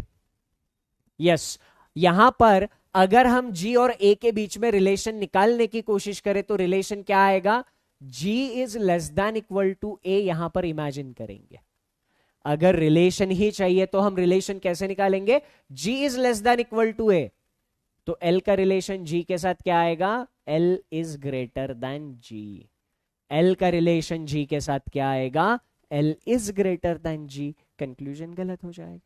यस। यहां पर अगर हम जी और ए के बीच में रिलेशन निकालने की कोशिश करें तो रिलेशन क्या आएगा, G is less than equal to A, यहां पर इमेजिन करेंगे। अगर रिलेशन ही चाहिए तो हम रिलेशन कैसे निकालेंगे, G is less than equal to A, तो एल का रिलेशन जी के साथ क्या आएगा, L is greater than G. L का रिलेशन जी के साथ क्या आएगा, L is greater than G. Conclusion गलत हो जाएगा।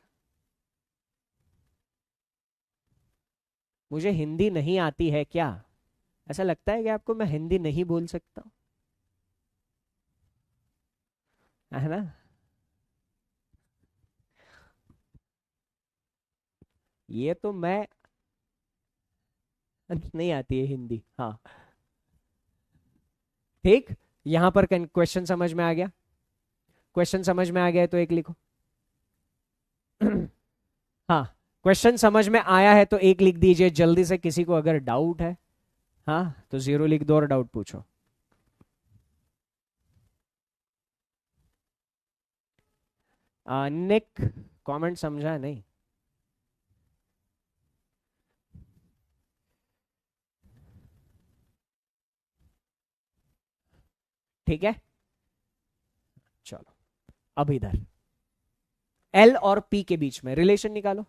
मुझे हिंदी नहीं आती है क्या, ऐसा लगता है कि आपको मैं हिंदी नहीं बोल सकता, है ना। ये तो मैं नहीं आती है हिंदी, हाँ। ठीक, यहां पर क्वेश्चन समझ में आ गया, क्वेश्चन समझ में आ गया तो एक लिखो। हाँ, क्वेश्चन समझ में आया है तो एक लिख दीजिए जल्दी से, किसी को अगर डाउट है हाँ तो 0 लिख दो और डाउट पूछो। निक, कमेंट समझा नहीं? ठीक है, चलो अब इधर एल और पी के बीच में रिलेशन निकालो।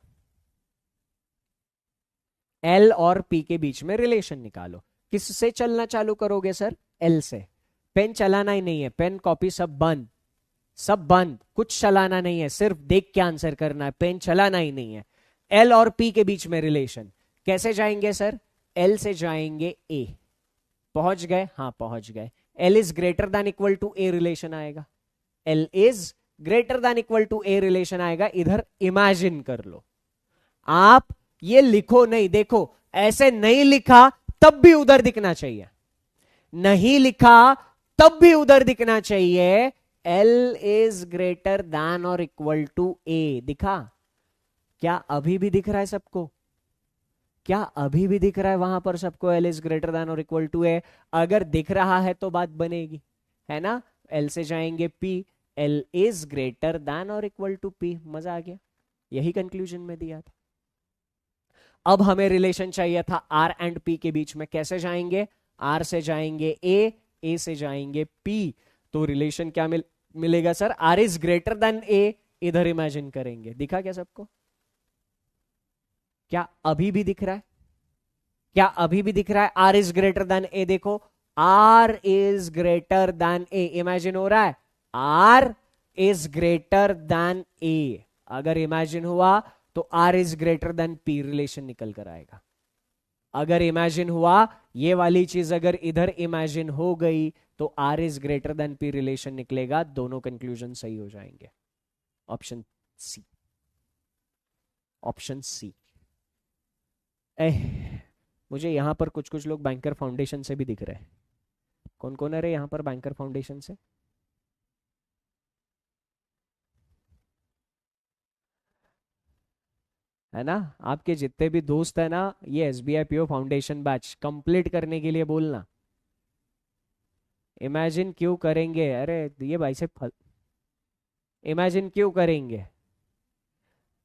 एल और पी के बीच में रिलेशन निकालो। किससे चलना चालू करोगे सर? एल से। पेन चलाना ही नहीं है, पेन कॉपी सब बंद, सब बंद, कुछ चलाना नहीं है, सिर्फ देख के आंसर करना है, पेन चलाना ही नहीं है। एल और पी के बीच में रिलेशन कैसे जाएंगे सर? एल से जाएंगे ए। पहुंच गए? हाँ पहुंच गए। L is greater than equal to A relation आएगा। L is greater than equal to A relation आएगा। इधर इमेजिन कर लो। आप ये लिखो नहीं, देखो ऐसे नहीं लिखा तब भी उधर दिखना चाहिए, नहीं लिखा तब भी उधर दिखना चाहिए। एल इज ग्रेटर देन और इक्वल टू ए दिखा? क्या अभी भी दिख रहा है सबको? क्या अभी भी दिख रहा है वहां पर सबको एल इज ग्रेटर देन और इक्वल टू ए? अगर दिख रहा है तो बात बनेगी, है ना? एल से जाएंगे P, L is greater than और इक्वल टू पी। मजा आ गया, यही कंक्लूजन में दिया था। अब हमें रिलेशन चाहिए था आर एंड पी के बीच में। कैसे जाएंगे? आर से जाएंगे ए से जाएंगे पी। तो रिलेशन क्या मिलेगा sir? R is greater than A. इधर इमेजिन करेंगे, दिखा क्या सबको? क्या अभी भी दिख रहा है? क्या अभी भी दिख रहा है? R is greater than A, देखो R is greater than A, imagine हो रहा है R is greater than A. अगर इमेजिन हुआ तो R is greater than P relation निकल कर आएगा। अगर इमेजिन हुआ, ये वाली चीज अगर इधर इमेजिन हो गई तो R is greater than P relation निकलेगा। दोनों कंक्लूजन सही हो जाएंगे। Option C, option C. मुझे यहां पर कुछ कुछ लोग बैंकर फाउंडेशन से भी दिख रहे हैं। कौन कौन है रे यहां पर बैंकर फाउंडेशन से? है ना? आपके जितने भी दोस्त है ना, ये SBI PO foundation batch complete करने के लिए बोलना। इमेजिन क्यों करेंगे? अरे ये भाई से इमेजिन क्यों करेंगे?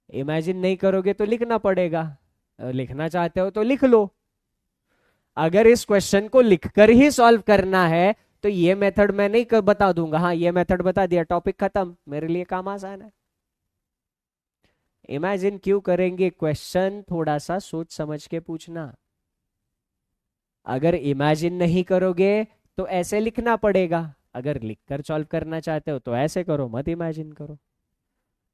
इमेजिन नहीं करोगे तो लिखना पड़ेगा। लिखना चाहते हो तो लिख लो। अगर इस क्वेश्चन को लिखकर ही सॉल्व करना है तो ये मेथड मैं नहीं बता दूंगा। हाँ ये मेथड बता दिया, टॉपिक खत्म, मेरे लिए काम आसान है। इमेजिन क्यों करेंगे? क्वेश्चन थोड़ा सा सोच समझ के पूछना। अगर इमेजिन नहीं करोगे तो ऐसे लिखना पड़ेगा। अगर लिखकर सॉल्व करना चाहते हो तो ऐसे करो, मत इमेजिन करो,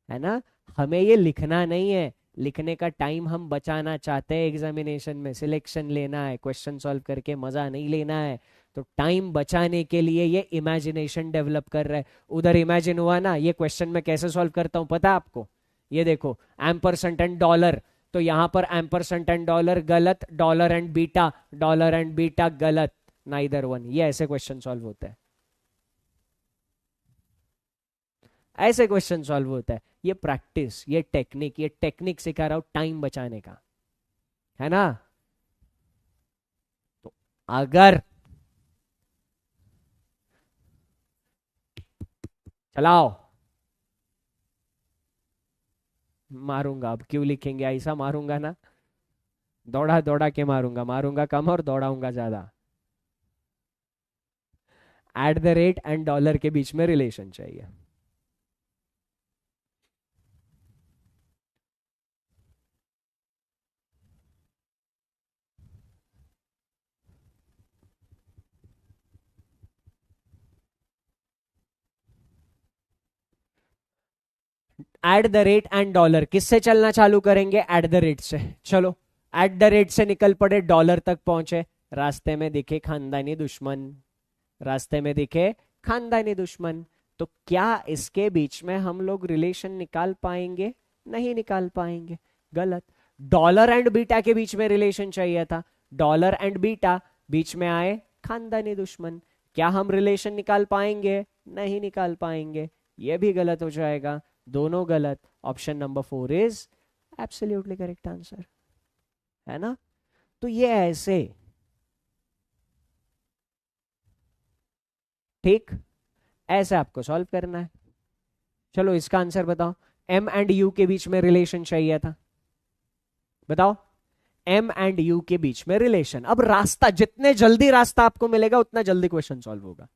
है ना? हमें ये लिखना नहीं है, लिखने का टाइम हम बचाना चाहते हैं। एग्जामिनेशन में सिलेक्शन लेना है, क्वेश्चन सॉल्व करके मजा नहीं लेना है। तो टाइम बचाने के लिए ये इमेजिनेशन डेवलप कर रहा है। उधर इमेजिन हुआ ना, ये क्वेश्चन मैं कैसे सॉल्व करता हूं पता है आपको? ये देखो एम्परसेंट एंड डॉलर, तो यहां पर एम्परसेंट एंड डॉलर गलत, डॉलर एंड बीटा गलत, नाइदर वन। ये ऐसे क्वेश्चन सॉल्व होता है, ऐसे क्वेश्चन सॉल्व होता है। ये प्रैक्टिस, ये टेक्निक सिखा रहा हूं टाइम बचाने का, है ना? तो अगर चलाओ, मारूंगा अब, क्यों लिखेंगे? ऐसा मारूंगा ना, दौड़ा दौड़ा के मारूंगा, मारूंगा कम और दौड़ाऊंगा ज्यादा। At the rate and dollar के बीच में रिलेशन चाहिए। At the rate and dollar किससे चलना चालू करेंगे? एट द रेट से। चलो एट द रेट से निकल पड़े, डॉलर तक पहुंचे, रास्ते में दिखे खानदानी दुश्मन, रास्ते में दिखे खानदानी दुश्मन। तो क्या इसके बीच में हम लोग रिलेशन निकाल पाएंगे? नहीं निकाल पाएंगे, गलत। डॉलर एंड बीटा के बीच में रिलेशन चाहिए था, डॉलर एंड बीटा, बीच में आए खानदानी दुश्मन। क्या हम रिलेशन निकाल पाएंगे? नहीं निकाल पाएंगे, ये भी गलत हो जाएगा, दोनों गलत। Option number 4 is absolutely correct answer, है ना। तो ये ऐसे, ठीक, ऐसे आपको सॉल्व करना है। चलो इसका आंसर बताओ। एम एंड यू के बीच में रिलेशन चाहिए था, बताओ। एम एंड यू के बीच में रिलेशन। अब रास्ता, जितने जल्दी रास्ता आपको मिलेगा उतना जल्दी क्वेश्चन सॉल्व होगा।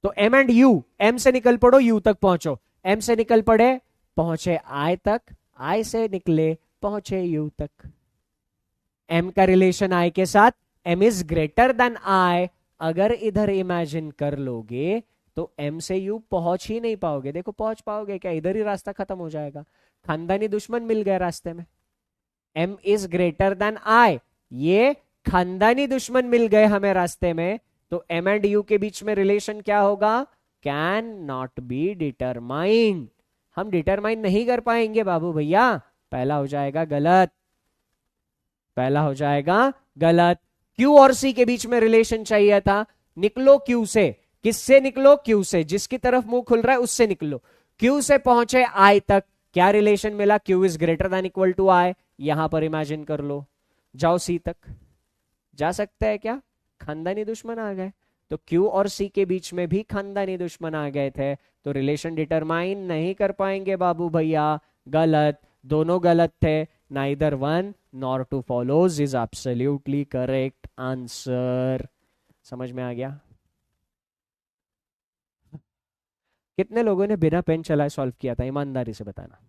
तो एम एंड यू, एम से निकल पड़ो, यू तक पहुंचो। एम से निकल पड़े, पहुंचे आई तक, आई से निकले, पहुंचे यू तक। एम का रिलेशन आई के साथ, M is greater than I. अगर इधर इमेजिन कर लोगे तो एम से यू पहुंच ही नहीं पाओगे। देखो पहुंच पाओगे क्या, इधर ही रास्ता खत्म हो जाएगा। खानदानी दुश्मन मिल गए रास्ते में। M is greater than I, ये खानदानी दुश्मन मिल गए हमें रास्ते में। तो एम एंड यू के बीच में रिलेशन क्या होगा, कैन नॉट बी डिटरमाइंड। हम डिटरमाइन नहीं कर पाएंगे बाबू भैया, पहला हो जाएगा गलत, पहला हो जाएगा गलत। क्यू और सी के बीच में रिलेशन चाहिए था, निकलो क्यू से। किससे निकलो, क्यू से। जिसकी तरफ मुंह खुल रहा है उससे निकलो। क्यू से पहुंचे आई तक, क्या रिलेशन मिला, Q is greater than equal to I. यहां पर इमेजिन कर लो, जाओ सी तक, जा सकते हैं क्या, खानदानी दुश्मन आ गए। तो क्यू और सी के बीच में भी खानदानी दुश्मन आ गए थे, तो रिलेशन डिटरमाइन नहीं कर पाएंगे बाबू भैया, गलत, दोनों गलत थे। Neither one nor two follows is absolutely correct answer. समझ में आ गया। कितने लोगों ने बिना पेन चलाए सॉल्व किया था, ईमानदारी से बताना।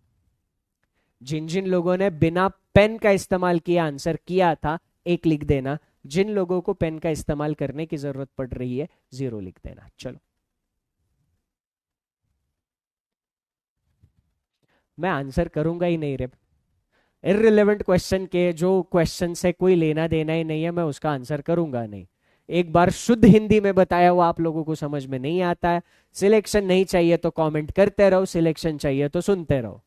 जिन जिन लोगों ने बिना पेन का इस्तेमाल किया आंसर किया था, एक लिख देना। जिन लोगों को पेन का इस्तेमाल करने की जरूरत पड़ रही है, 0 लिख देना। चलो मैं आंसर करूंगा ही नहीं रे। इररिलेवेंट क्वेश्चन के, जो क्वेश्चन से कोई लेना देना ही नहीं है, मैं उसका आंसर करूंगा नहीं। एक बार शुद्ध हिंदी में बताया हुआ आप लोगों को समझ में नहीं आता है। सिलेक्शन नहीं चाहिए तो कमेंट करते रहो, सिलेक्शन चाहिए तो सुनते रहो,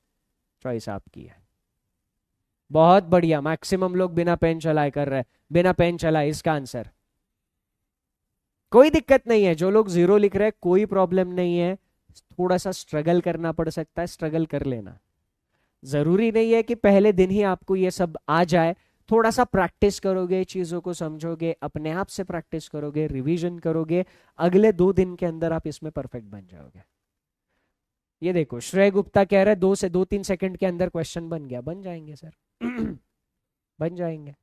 चॉइस आपकी है। बहुत बढ़िया, मैक्सिमम लोग बिना पेन चलाए कर रहे हैं, बिना पेन चलाए इसका आंसर। कोई दिक्कत नहीं है, जो लोग 0 लिख रहे हैं कोई प्रॉब्लम नहीं है। थोड़ा सा स्ट्रगल करना पड़ सकता है, स्ट्रगल कर लेना। जरूरी नहीं है कि पहले दिन ही आपको ये सब आ जाए। थोड़ा सा प्रैक्टिस करोगे, चीजों को समझोगे, अपने आप से प्रैक्टिस करोगे, रिवीजन करोगे, अगले 2 दिन के अंदर आप इसमें परफेक्ट बन जाओगे। ये देखो श्रेय गुप्ता कह रहे हैं 2 से 2-3 सेकंड के अंदर क्वेश्चन बन गया। बन जाएंगे सर बन जाएंगे।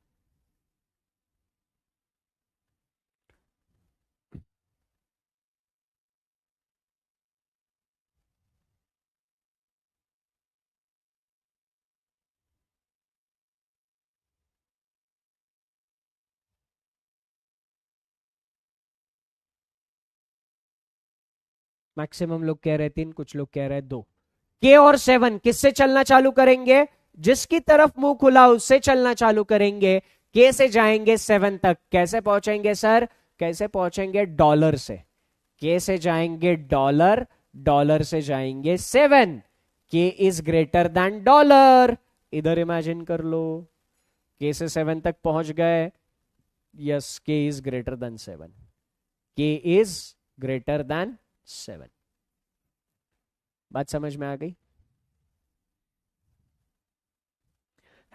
मैक्सिमम लोग कह रहे 3, कुछ लोग कह रहे 2। के और 7 किससे चलना चालू करेंगे, जिसकी तरफ मुंह खुला उससे चलना चालू करेंगे। के से जाएंगे 7 तक, कैसे पहुंचेंगे सर, कैसे पहुंचेंगे, डॉलर से। के से जाएंगे डॉलर, डॉलर से जाएंगे 7। के इज ग्रेटर देन डॉलर, इधर इमेजिन कर लो। के से 7 तक पहुंच गए, यस, के इज ग्रेटर देन 7, के इज ग्रेटर देन 7। बात समझ में आ गई,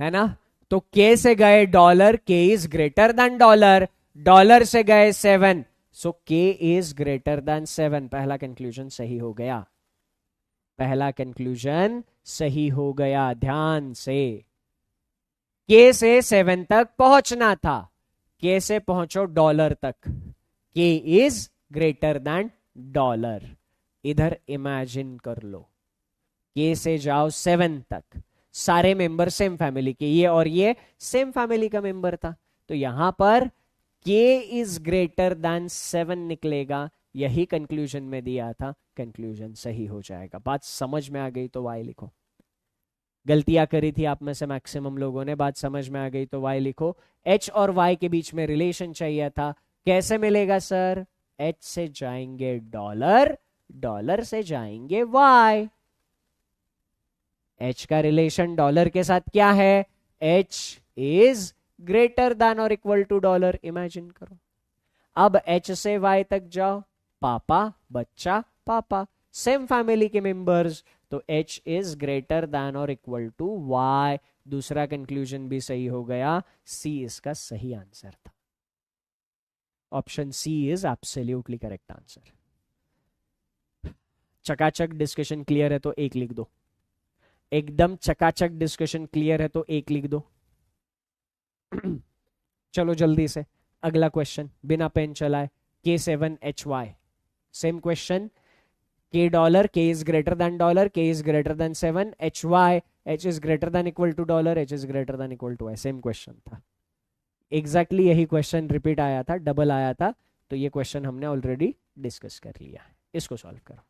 है ना। तो के से गए डॉलर, के is greater than dollar, dollar से गए 7, सो के इज ग्रेटर देन 7। पहला कंक्लूजन सही हो गया, पहला कंक्लूजन सही हो गया। ध्यान से, के से 7 तक पहुंचना था, के से पहुंचो डॉलर तक, के इज ग्रेटर देन डॉलर। इधर इमेजिन कर लो, के से जाओ 7 तक, सारे मेंबर सेम फैमिली के, ये और ये सेम फैमिली का मेंबर था, तो यहां पर के इज ग्रेटर देन 7 निकलेगा। यही कंक्लूजन में दिया था, कंक्लूजन सही हो जाएगा। बात समझ में आ गई तो वाई लिखो। गलतियां करी थी आप में से मैक्सिमम लोगों ने, बात समझ में आ गई तो वाई लिखो। एच और वाई के बीच में रिलेशन चाहिए था, कैसे मिलेगा सर, एच से जाएंगे डॉलर, डॉलर से जाएंगे वाई। एच का रिलेशन डॉलर के साथ क्या है, एच इज ग्रेटर देन और इक्वल टू डॉलर, इमेजिन करो। अब एच से वाई तक जाओ, पापा बच्चा पापा, सेम फैमिली के मेंबर्स, तो h इज ग्रेटर देन और इक्वल टू y। दूसरा कंक्लूजन भी सही हो गया, c इसका सही आंसर था। Option C is absolutely correct answer. चकाचक डिस्कशन क्लियर है तो एक लिख दो। एकदम चकाचक डिस्कशन क्लियर है तो एक लिख दो। चलो जल्दी से अगला क्वेश्चन बिना पेन चलाए। K7HY same question. K dollar, K is greater than dollar, K is greater than 7, HY, H is greater than equal to dollar, H is greater than equal to Y। Same question था, exactly यही question repeat आया था, double आया था। तो ये question हमने already discuss कर लिया है, इसको सॉल्व करो।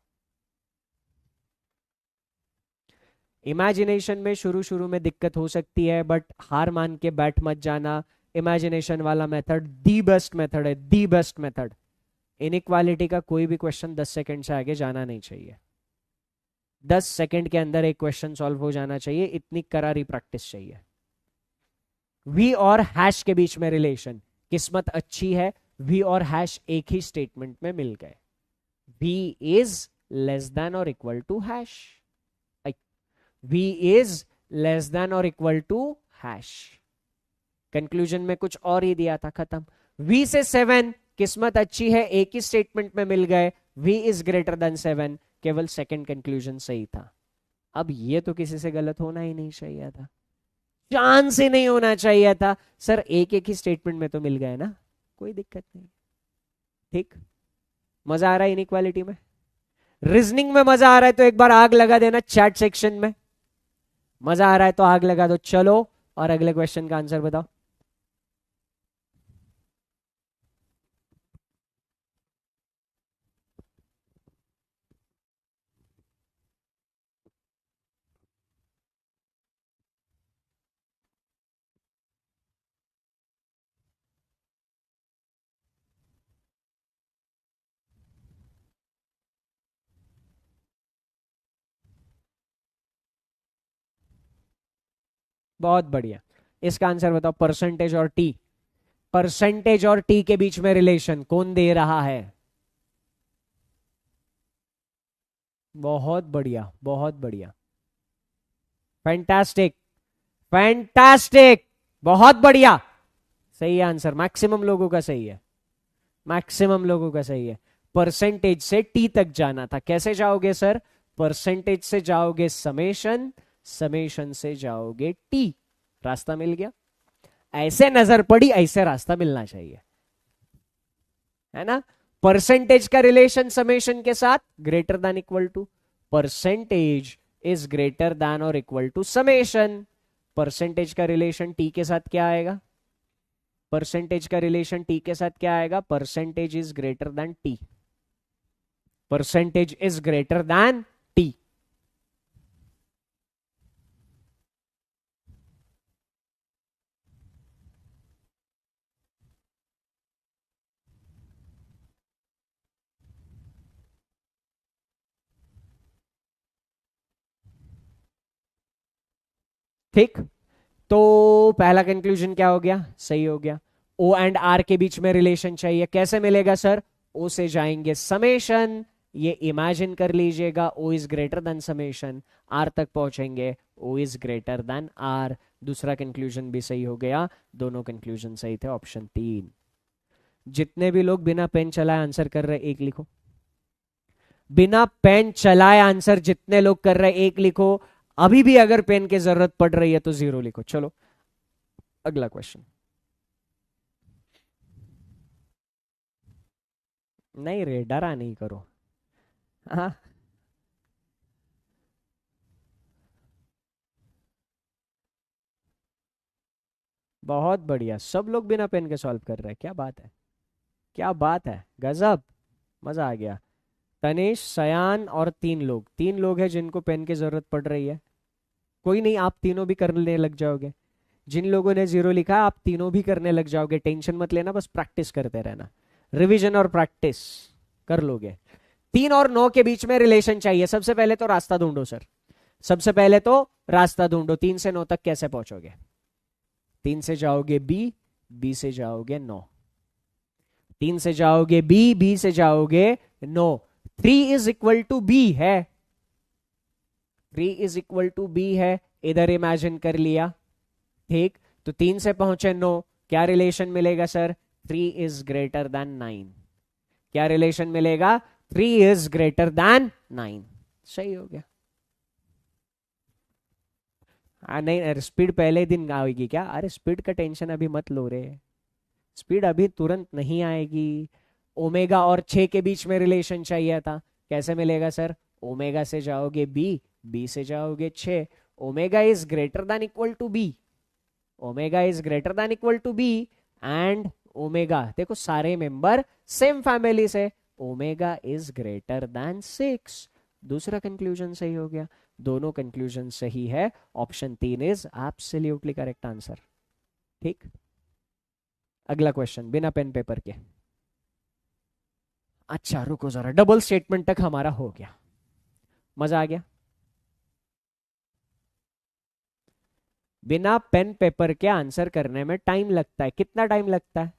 इमेजिनेशन में शुरू शुरू में दिक्कत हो सकती है, बट हार मान के बैठ मत जाना। इमेजिनेशन वाला मेथड दी बेस्ट मेथड है, दी बेस्ट मेथड। इनइक्वालिटी का कोई भी क्वेश्चन 10 सेकंड से आगे जाना नहीं चाहिए। 10 सेकंड के अंदर एक क्वेश्चन सॉल्व हो जाना चाहिए, इतनी करारी प्रैक्टिस चाहिए। वी और हैश के बीच में रिलेशन, किस्मत अच्छी है, वी और हैश एक ही स्टेटमेंट में मिल गए। वी इज लेस देन और equal to hash, v is less than और इक्वल टू हैश। कंक्लूजन में कुछ और ही दिया था, खत्म। v से 7 किस्मत अच्छी है, एक ही स्टेटमेंट में मिल गए। v इज ग्रेटर देन 7, केवल सेकंड कंक्लूजन सही था। अब ये तो किसी से गलत होना ही नहीं चाहिए था, चांस ही नहीं होना चाहिए था। सर एक एक ही स्टेटमेंट में तो मिल गए ना, कोई दिक्कत नहीं। ठीक, मजा आ रहा है इनइक्वालिटी में? रीजनिंग में मजा आ रहा है तो एक बार आग लगा देना चैट सेक्शन में। मजा आ रहा है तो आग लगा दो। चलो और अगले क्वेश्चन का आंसर बताओ। बहुत बढ़िया, इसका आंसर बताओ। परसेंटेज और टी, परसेंटेज और टी के बीच में रिलेशन कौन दे रहा है? बहुत बढ़िया, बहुत बढ़िया, फैंटास्टिक, फैंटास्टिक, बहुत बढ़िया। सही है आंसर, मैक्सिमम लोगों का सही है, मैक्सिमम लोगों का सही है। परसेंटेज से टी तक जाना था, कैसे जाओगे सर? परसेंटेज से जाओगे समेशन, समेशन से जाओगे टी। रास्ता मिल गया, ऐसे नजर पड़ी, ऐसे रास्ता मिलना चाहिए, है ना? परसेंटेज का रिलेशन समेशन के साथ greater than equal to, percentage is greater than और इक्वल टू समेशन। परसेंटेज का रिलेशन टी के साथ क्या आएगा? परसेंटेज का रिलेशन टी के साथ क्या आएगा? Percentage is greater then T, percentage is greater then T. ठीक, तो पहला कंक्लूजन क्या हो गया? सही हो गया। ओ एंड आर के बीच में रिलेशन चाहिए, कैसे मिलेगा सर? ओ से जाएंगे समेशन, ये इमेजिन कर लीजिएगा, O is greater than summation, R तक पहुंचेंगे, O is greater than R. दूसरा कंक्लूजन भी सही हो गया, दोनों कंक्लूजन सही थे। ऑप्शन 3। जितने भी लोग बिना पेन चलाए आंसर कर रहे एक लिखो। बिना पेन चलाए आंसर जितने लोग कर रहे एक लिखो। अभी भी अगर पेन की जरूरत पड़ रही है तो 0 लिखो। चलो अगला क्वेश्चन। नहीं रे, डरा नहीं करो। हाँ, बहुत बढ़िया, सब लोग बिना पेन के सॉल्व कर रहे हैं, क्या बात है, क्या बात है, गजब, मजा आ गया। तनेश, सयान और 3 लोग, 3 लोग हैं जिनको पेन की जरूरत पड़ रही है। कोई नहीं, आप तीनों भी करने लग जाओगे। जिन लोगों ने 0 लिखा आप तीनों भी करने लग जाओगे, टेंशन मत लेना, बस प्रैक्टिस करते रहना, रिवीजन और प्रैक्टिस कर लोगे। 3 और 9 के बीच में रिलेशन चाहिए। सबसे पहले तो रास्ता ढूंढो सर, सबसे पहले तो रास्ता ढूंढो। 3 से 9 तक कैसे पहुंचोगे? 3 से जाओगे बी, बी से जाओगे 9, 3 से जाओगे बी, बी से जाओगे 9। 3 इज इक्वल टू बी है, 3 = b है, इधर इमेजिन कर लिया, ठीक। तो 3 से पहुंचे 9, क्या रिलेशन मिलेगा सर? 3 is greater then 9। क्या रिलेशन मिलेगा? 3 इज ग्रेटर देन 9। सही हो गया। नहीं, अरे स्पीड पहले दिन आएगी क्या? अरे स्पीड का टेंशन अभी मत लो रे, स्पीड अभी तुरंत नहीं आएगी। ओमेगा और 6 के बीच में रिलेशन चाहिए था, कैसे मिलेगा सर? ओमेगा से जाओगे बी, बी से जाओगे 6, omega is greater than equal to B, omega is greater than equal to B and omega, देखो सारे मेंबर सेम फैमिली से, ओमेगा इज ग्रेटर देन 6। दूसरा कंक्लूजन सही हो गया, दोनों कंक्लूजन सही है, option 3 is absolutely correct answer. ठीक, अगला क्वेश्चन बिना पेन पेपर के। अच्छा रुको जरा, डबल स्टेटमेंट तक हमारा हो गया, मजा आ गया। बिना पेन पेपर के आंसर करने में टाइम लगता है, कितना टाइम लगता है?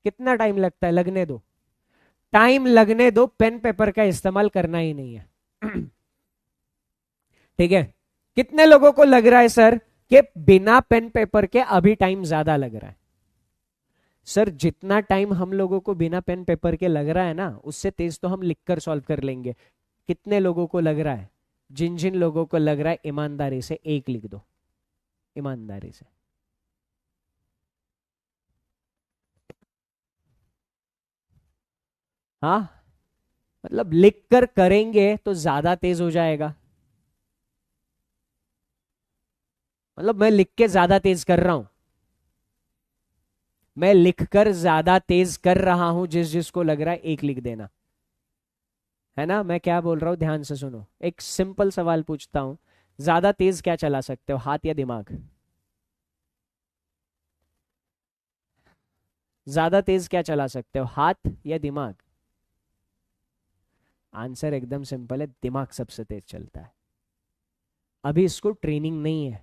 कितना टाइम लगता है? लगने दो, टाइम लगने दो, पेन पेपर का इस्तेमाल करना ही नहीं है। ठीक है, कितने लोगों को लग रहा है सर कि बिना पेन पेपर के अभी टाइम ज्यादा लग रहा है? सर जितना टाइम हम लोगों को बिना पेन पेपर के लग रहा है ना, उससे तेज तो हम लिखकर सॉल्व कर लेंगे। कितने लोगों को लग रहा है? जिन जिन लोगों को लग रहा है ईमानदारी से एक लिख दो, ईमानदारी से। हाँ, मतलब लिखकर करेंगे तो ज्यादा तेज हो जाएगा। मतलब मैं लिख के ज्यादा तेज कर रहा हूं, मैं लिखकर ज्यादा तेज कर रहा हूं, जिस जिसको लग रहा है एक लिख देना, है ना? मैं क्या बोल रहा हूं ध्यान से सुनो, एक सिंपल सवाल पूछता हूं, ज्यादा तेज क्या चला सकते हो, हाथ या दिमाग? ज्यादा तेज क्या चला सकते हो, हाथ या दिमाग? आंसर एकदम सिंपल है, दिमाग सबसे तेज चलता है। अभी इसको ट्रेनिंग नहीं है,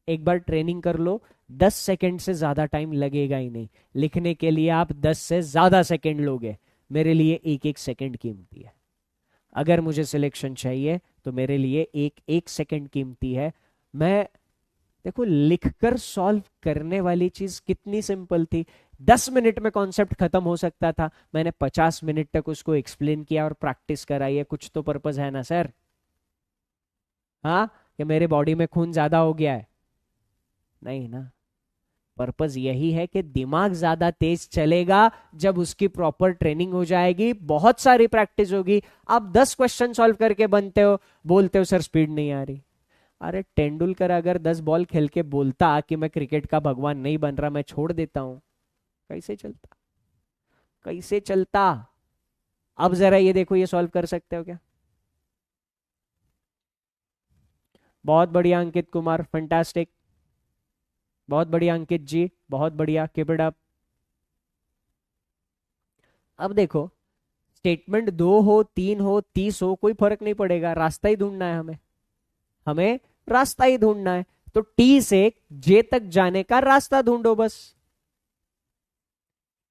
एक बार ट्रेनिंग कर लो, 10 सेकंड से ज्यादा टाइम लगेगा ही नहीं। लिखने के लिए आप 10 से ज्यादा सेकंड लोगे, मेरे लिए एक एक सेकंड कीमती है। अगर मुझे सिलेक्शन चाहिए तो मेरे लिए एक एक सेकंड कीमती है। मैं देखो, लिखकर सॉल्व करने वाली चीज कितनी सिंपल थी, 10 मिनट में कॉन्सेप्ट खत्म हो सकता था, मैंने 50 मिनट तक उसको एक्सप्लेन किया और प्रैक्टिस कराई है। कुछ तो पर्पस है ना सर? हाँ, कि मेरे बॉडी में खून ज्यादा हो गया है? नहीं ना, पर्पस यही है कि दिमाग ज्यादा तेज चलेगा जब उसकी प्रॉपर ट्रेनिंग हो जाएगी, बहुत सारी प्रैक्टिस होगी। आप 10 क्वेश्चन सॉल्व करके बनते हो, बोलते हो सर स्पीड नहीं आ रही। अरे तेंदुलकर अगर 10 बॉल खेल के बोलता कि मैं क्रिकेट का भगवान नहीं बन रहा, मैं छोड़ देता हूं, कैसे चलता? कैसे चलता? अब जरा ये देखो, ये सॉल्व कर सकते हो क्या? बहुत बढ़िया अंकित कुमार, फंटास्टिक, बहुत बढ़िया अंकित जी, बहुत बढ़िया, कीप इट अप। अब देखो, स्टेटमेंट 2 हो, 3 हो, 30 हो, कोई फर्क नहीं पड़ेगा, रास्ता ही ढूंढना है हमें, हमें रास्ता ही ढूंढना है। तो टी से जे तक जाने का रास्ता ढूंढो बस,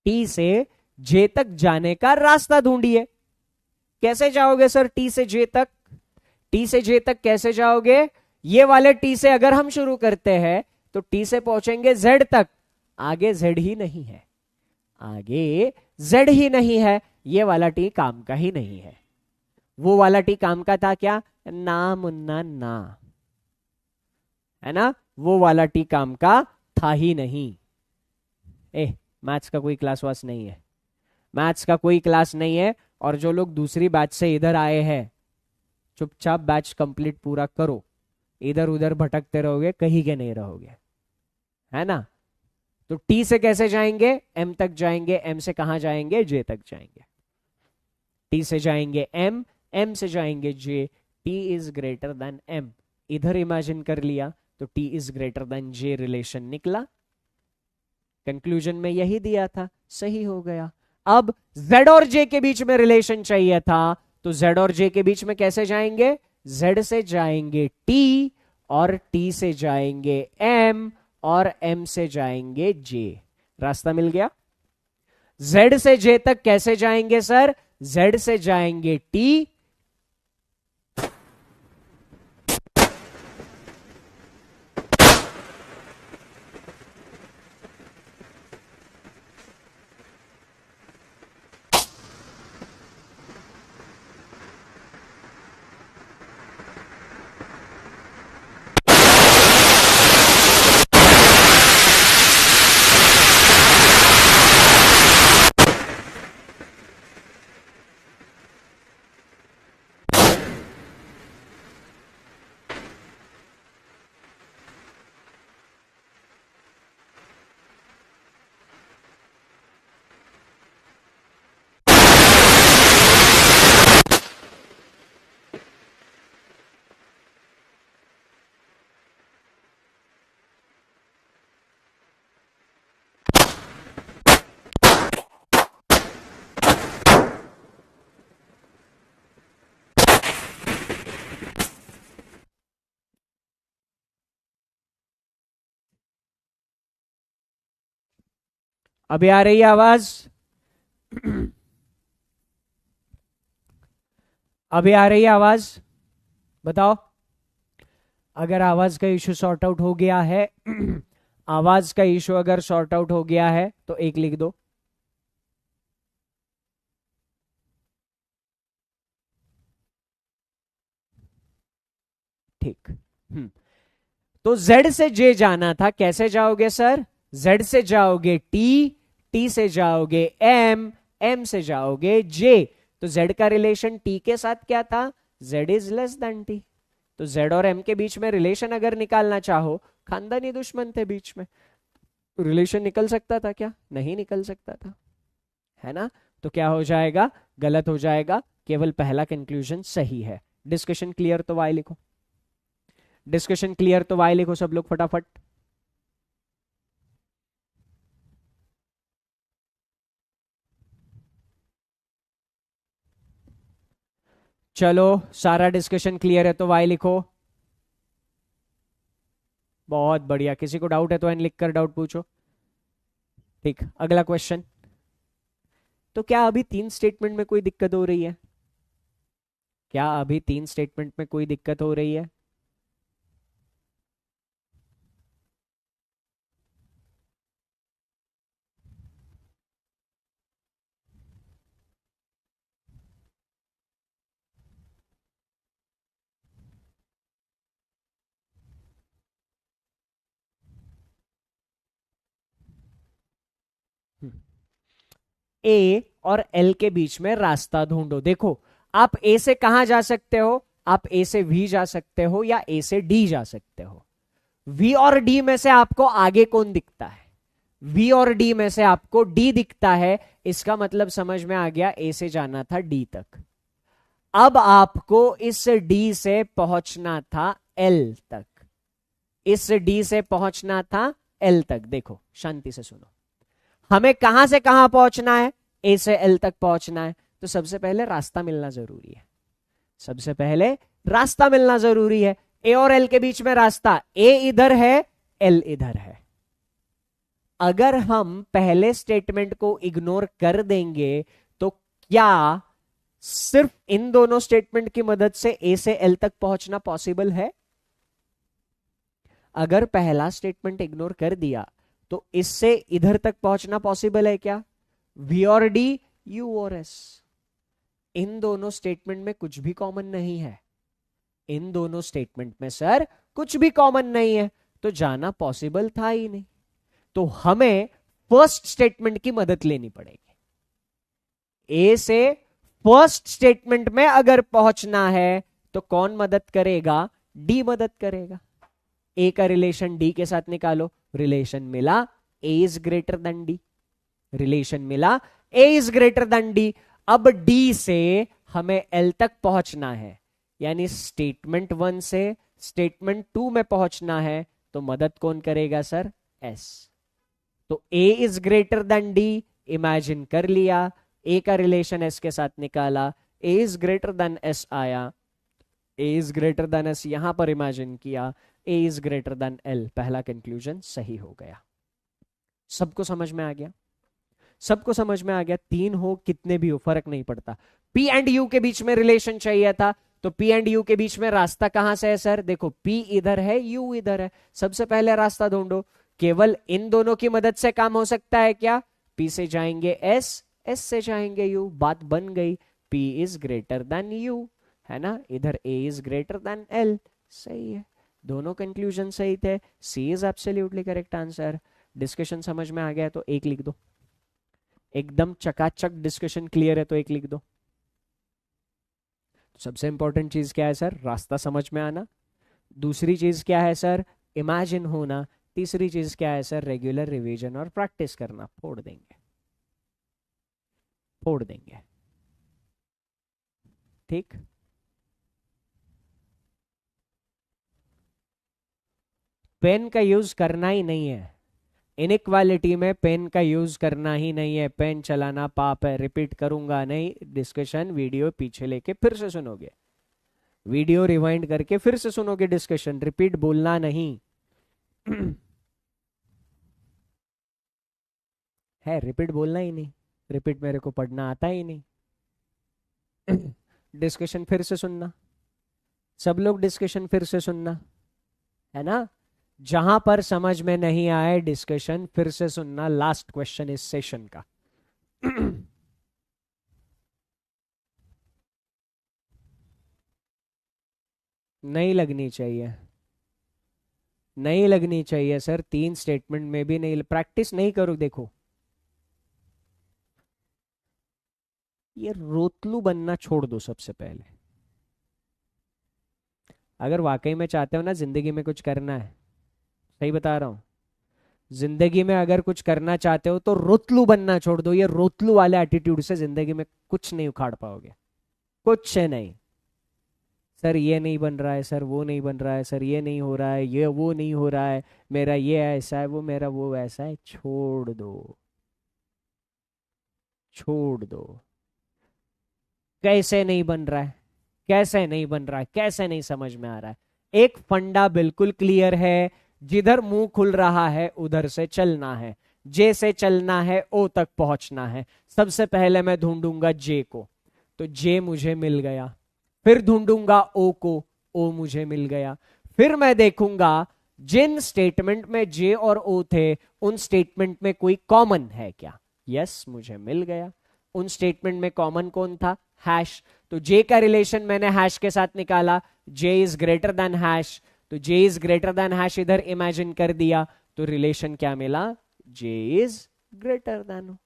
टी से जे तक जाने का रास्ता ढूंढिए। कैसे जाओगे सर टी से जे तक? टी से जे तक कैसे जाओगे? ये वाले टी से अगर हम शुरू करते हैं तो टी से पहुंचेंगे जेड तक, आगे जेड ही नहीं है, आगे जेड ही नहीं है, ये वाला टी काम का ही नहीं है। वो वाला टी काम का था क्या? ना मुन्ना ना, है ना? वो वाला टी काम का था ही नहीं। मैथ्स का कोई क्लास वास नहीं है, मैथ्स का कोई क्लास नहीं है। और जो लोग दूसरी बैच से इधर आए हैं, चुपचाप बैच कंप्लीट पूरा करो, इधर उधर भटकते रहोगे, कहीं के नहीं रहोगे, है ना? तो टी से कैसे जाएंगे? एम तक जाएंगे, एम से कहां जाएंगे? जे तक जाएंगे। टी से जाएंगे एम, एम से जाएंगे J, T is greater than M, इधर इमेजिन कर लिया तो T is greater than J relation निकला, कंक्लूजन में यही दिया था, सही हो गया। अब z और j के बीच में रिलेशन चाहिए था, तो z और j के बीच में कैसे जाएंगे? z से जाएंगे t, और t से जाएंगे m, और m से जाएंगे j। रास्ता मिल गया। z से j तक कैसे जाएंगे सर? z से जाएंगे t, अभी आ रही है आवाज? अभी आ रही है आवाज? बताओ। अगर आवाज का इशू सॉर्ट आउट हो गया है आवाज का इशू अगर सॉर्ट आउट हो गया है तो एक लिख दो। ठीक। तो Z से J जाना था, कैसे जाओगे सर? Z से जाओगे T, T से जाओगे M, M से जाओगे J। तो Z का रिलेशन T के साथ क्या था? Z is less then T। तो Z और M के बीच में रिलेशन अगर निकालना चाहो, खानदानी दुश्मन थे बीच में, रिलेशन निकल सकता था क्या? नहीं निकल सकता था, है ना? तो क्या हो जाएगा? गलत हो जाएगा, केवल पहला कंक्लूजन सही है। डिस्कशन क्लियर तो वाई लिखो। डिस्कशन क्लियर तो वाई लिखो सब लोग फटाफट। चलो, सारा डिस्कशन क्लियर है तो वाई लिखो। बहुत बढ़िया। किसी को डाउट है तो एन लिख कर डाउट पूछो। ठीक, अगला क्वेश्चन। तो क्या अभी 3 स्टेटमेंट में कोई दिक्कत हो रही है? क्या अभी 3 स्टेटमेंट में कोई दिक्कत हो रही है? ए और एल के बीच में रास्ता ढूंढो। देखो, आप ए से कहां जा सकते हो? आप ए से वी जा सकते हो या ए से डी जा सकते हो। वी और डी में से आपको आगे कौन दिखता है? वी और डी में से आपको डी दिखता है। इसका मतलब समझ में आ गया, ए से जाना था डी तक। अब आपको इस डी से पहुंचना था एल तक। इस डी से पहुंचना था एल तक। देखो, शांति से सुनो, हमें कहां से कहां पहुंचना है? ए से एल तक पहुंचना है। तो सबसे पहले रास्ता मिलना जरूरी है। सबसे पहले रास्ता मिलना जरूरी है। ए और एल के बीच में रास्ता, ए इधर है, एल इधर है। अगर हम पहले स्टेटमेंट को इग्नोर कर देंगे तो क्या सिर्फ इन दोनों स्टेटमेंट की मदद से ए से एल तक पहुंचना पॉसिबल है? अगर पहला स्टेटमेंट इग्नोर कर दिया तो इससे इधर तक पहुंचना पॉसिबल है क्या? वी और डी, यू और एस। इन दोनों स्टेटमेंट में कुछ भी कॉमन नहीं है। इन दोनों स्टेटमेंट में सर कुछ भी कॉमन नहीं है, तो जाना पॉसिबल था ही नहीं। तो हमें फर्स्ट स्टेटमेंट की मदद लेनी पड़ेगी। ए से फर्स्ट स्टेटमेंट में अगर पहुंचना है तो कौन मदद करेगा? डी मदद करेगा। ए का रिलेशन डी के साथ निकालो। रिलेशन मिला, A is greater than D. Relation मिला, A is greater than D. अब डी से हमें एल तक पहुंचना है, यानी स्टेटमेंट 1 से स्टेटमेंट 2 में पहुंचना है। तो मदद कौन करेगा सर? एस। तो A is greater than D imagine कर लिया, ए का रिलेशन एस के साथ निकाला, A is greater than S आया, A is greater than S यहां पर इमेजिन किया, A is greater than L. पहला कंक्लूजन सही हो गया। सबको समझ में आ गया? सबको समझ में आ गया? 3 हो कितने भी हो फर्क नहीं पड़ता। पी एंड यू के बीच में रिलेशन चाहिए था, तो पी एंड यू के बीच में रास्ता कहां से है सर? देखो, पी इधर है, यू इधर है। सबसे पहले रास्ता ढूंढो। केवल इन दोनों की मदद से काम हो सकता है क्या? पी से जाएंगे एस, एस से जाएंगे यू, बात बन गई। P is greater than U, है ना? इधर A is greater than L. सही है, दोनों कंक्लूजन सही थे। C is absolutely correct answer. Discussion समझ में आ गया तो एक लिख दो। एकदम चकाचक डिस्कशन क्लियर है तो एक लिख दो। सबसे इंपॉर्टेंट चीज क्या है सर? रास्ता समझ में आना। दूसरी चीज क्या है सर? इमेजिन होना। तीसरी चीज क्या है सर? रेगुलर रिवीजन और प्रैक्टिस करना। फोड़ देंगे, फोड़ देंगे। ठीक, पेन का यूज करना ही नहीं है। इनइक्वालिटी में पेन का यूज करना ही नहीं है। पेन चलाना पाप है। रिपीट करूंगा नहीं, डिस्कशन वीडियो पीछे लेके फिर से सुनोगे, वीडियो रिवाइंड करके फिर से सुनोगे डिस्कशन। रिपीट बोलना नहीं है रिपीट बोलना ही नहीं, रिपीट मेरे को पढ़ना आता ही नहीं। डिस्कशन फिर से सुनना, सब लोग डिस्कशन फिर से सुनना, है ना। जहां पर समझ में नहीं आए डिस्कशन फिर से सुनना, लास्ट क्वेश्चन इस सेशन का। नहीं लगनी चाहिए, नहीं लगनी चाहिए सर, 3 स्टेटमेंट में भी नहीं, प्रैक्टिस नहीं करो। देखो ये रोतलू बनना छोड़ दो सबसे पहले। अगर वाकई में चाहते हो ना जिंदगी में कुछ करना है, सही बता रहा हूं, जिंदगी में अगर कुछ करना चाहते हो तो रोतलू बनना छोड़ दो। ये रोतलू वाले एटीट्यूड से जिंदगी में कुछ नहीं उखाड़ पाओगे, कुछ नहीं। सर ये नहीं बन रहा है, सर वो नहीं बन रहा है, सर ये नहीं हो रहा है, ये वो नहीं हो रहा है, मेरा ये ऐसा है, वो मेरा वो ऐसा है, छोड़ दो, छोड़ दो। कैसे नहीं बन रहा है, कैसे नहीं बन रहा है, कैसे नहीं समझ में आ रहा है? एक फंडा बिल्कुल क्लियर है, जिधर मुंह खुल रहा है उधर से चलना है, जे से चलना है ओ तक पहुंचना है। सबसे पहले मैं ढूंढूंगा जे को, तो जे मुझे मिल गया। फिर ढूंढूंगा ओ को, ओ मुझे मिल गया। फिर मैं देखूंगा जिन स्टेटमेंट में जे और ओ थे उन स्टेटमेंट में कोई कॉमन है क्या। यस, मुझे मिल गया। उन स्टेटमेंट में कॉमन कौन था? हैश। तो जे का रिलेशन मैंने हैश के साथ निकाला, जे इज ग्रेटर देन हैश, तो जे इज ग्रेटर देन हैश इधर इमेजिन कर दिया, तो रिलेशन क्या मिला? जे इज ग्रेटर देन।